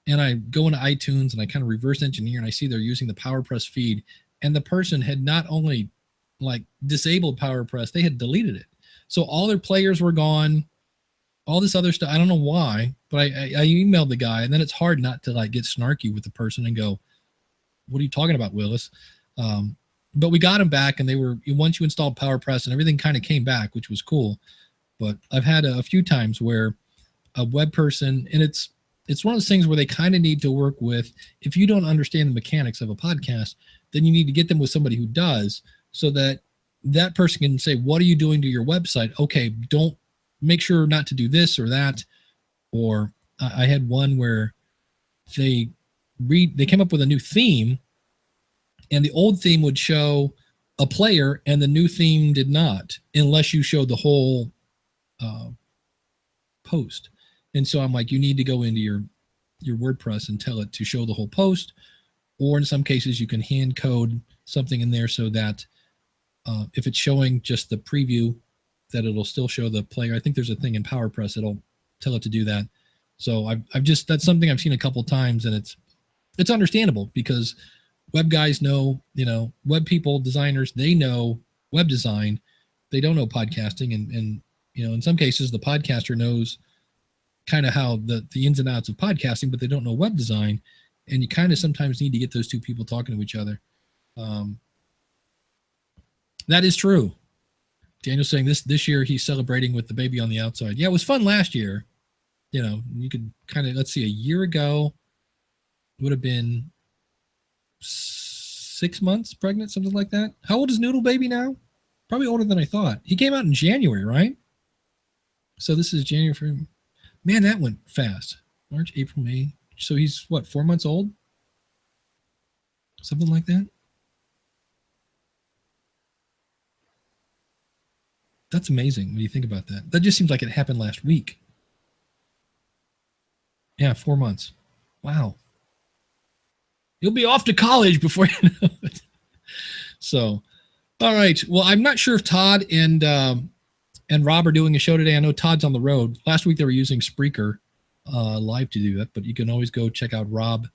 A: And I go into iTunes and I kind of reverse engineer, and I see they're using the PowerPress feed, and the person had not only like disabled PowerPress, they had deleted it. So all their players were gone, all this other stuff. I don't know why, but I emailed the guy, and then it's hard not to like get snarky with the person and go, what are you talking about, Willis? But we got him back, and they were, once you installed PowerPress and everything kind of came back, which was cool. But I've had a few times where a web person, and it's one of those things where they kind of need to work with, if you don't understand the mechanics of a podcast, then you need to get them with somebody who does, so that that person can say, what are you doing to your website? Okay, don't, make sure not to do this or that. Or I had one where they came up with a new theme, and the old theme would show a player and the new theme did not, unless you showed the whole post. And so I'm like, you need to go into your WordPress and tell it to show the whole post, or in some cases you can hand code something in there so that if it's showing just the preview, that it'll still show the player. I think there's a thing in PowerPress that'll tell it to do that. So I've just, that's something I've seen a couple times, and it's understandable, because web guys know, web people, designers, they know web design. They don't know podcasting. And in some cases the podcaster knows kind of how the ins and outs of podcasting, but they don't know web design. And you kind of sometimes need to get those two people talking to each other. That is true. Daniel's saying this year he's celebrating with the baby on the outside. Yeah, it was fun last year. You could kind of, let's see, a year ago would have been 6 months pregnant, something like that. How old is Noodle Baby now? Probably older than I thought. He came out in January, right? So this is January for him. Man, that went fast. March, April, May. So he's what, 4 months old? Something like that. That's amazing when you think about that. That just seems like it happened last week. Yeah, 4 months. Wow. You'll be off to college before you know it. So, all right. Well, I'm not sure if Todd and Rob are doing a show today. I know Todd's on the road. Last week they were using Spreaker Live to do that, but you can always go check out Rob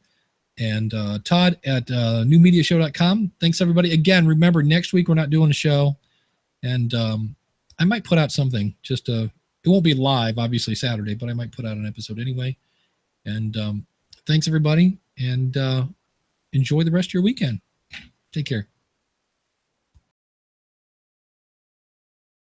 A: and Todd at newmediashow.com. Thanks, everybody. Again, remember, next week we're not doing a show, and I might put out something. It won't be live, obviously, Saturday, but I might put out an episode anyway. And thanks, everybody, and enjoy the rest of your weekend. Take care.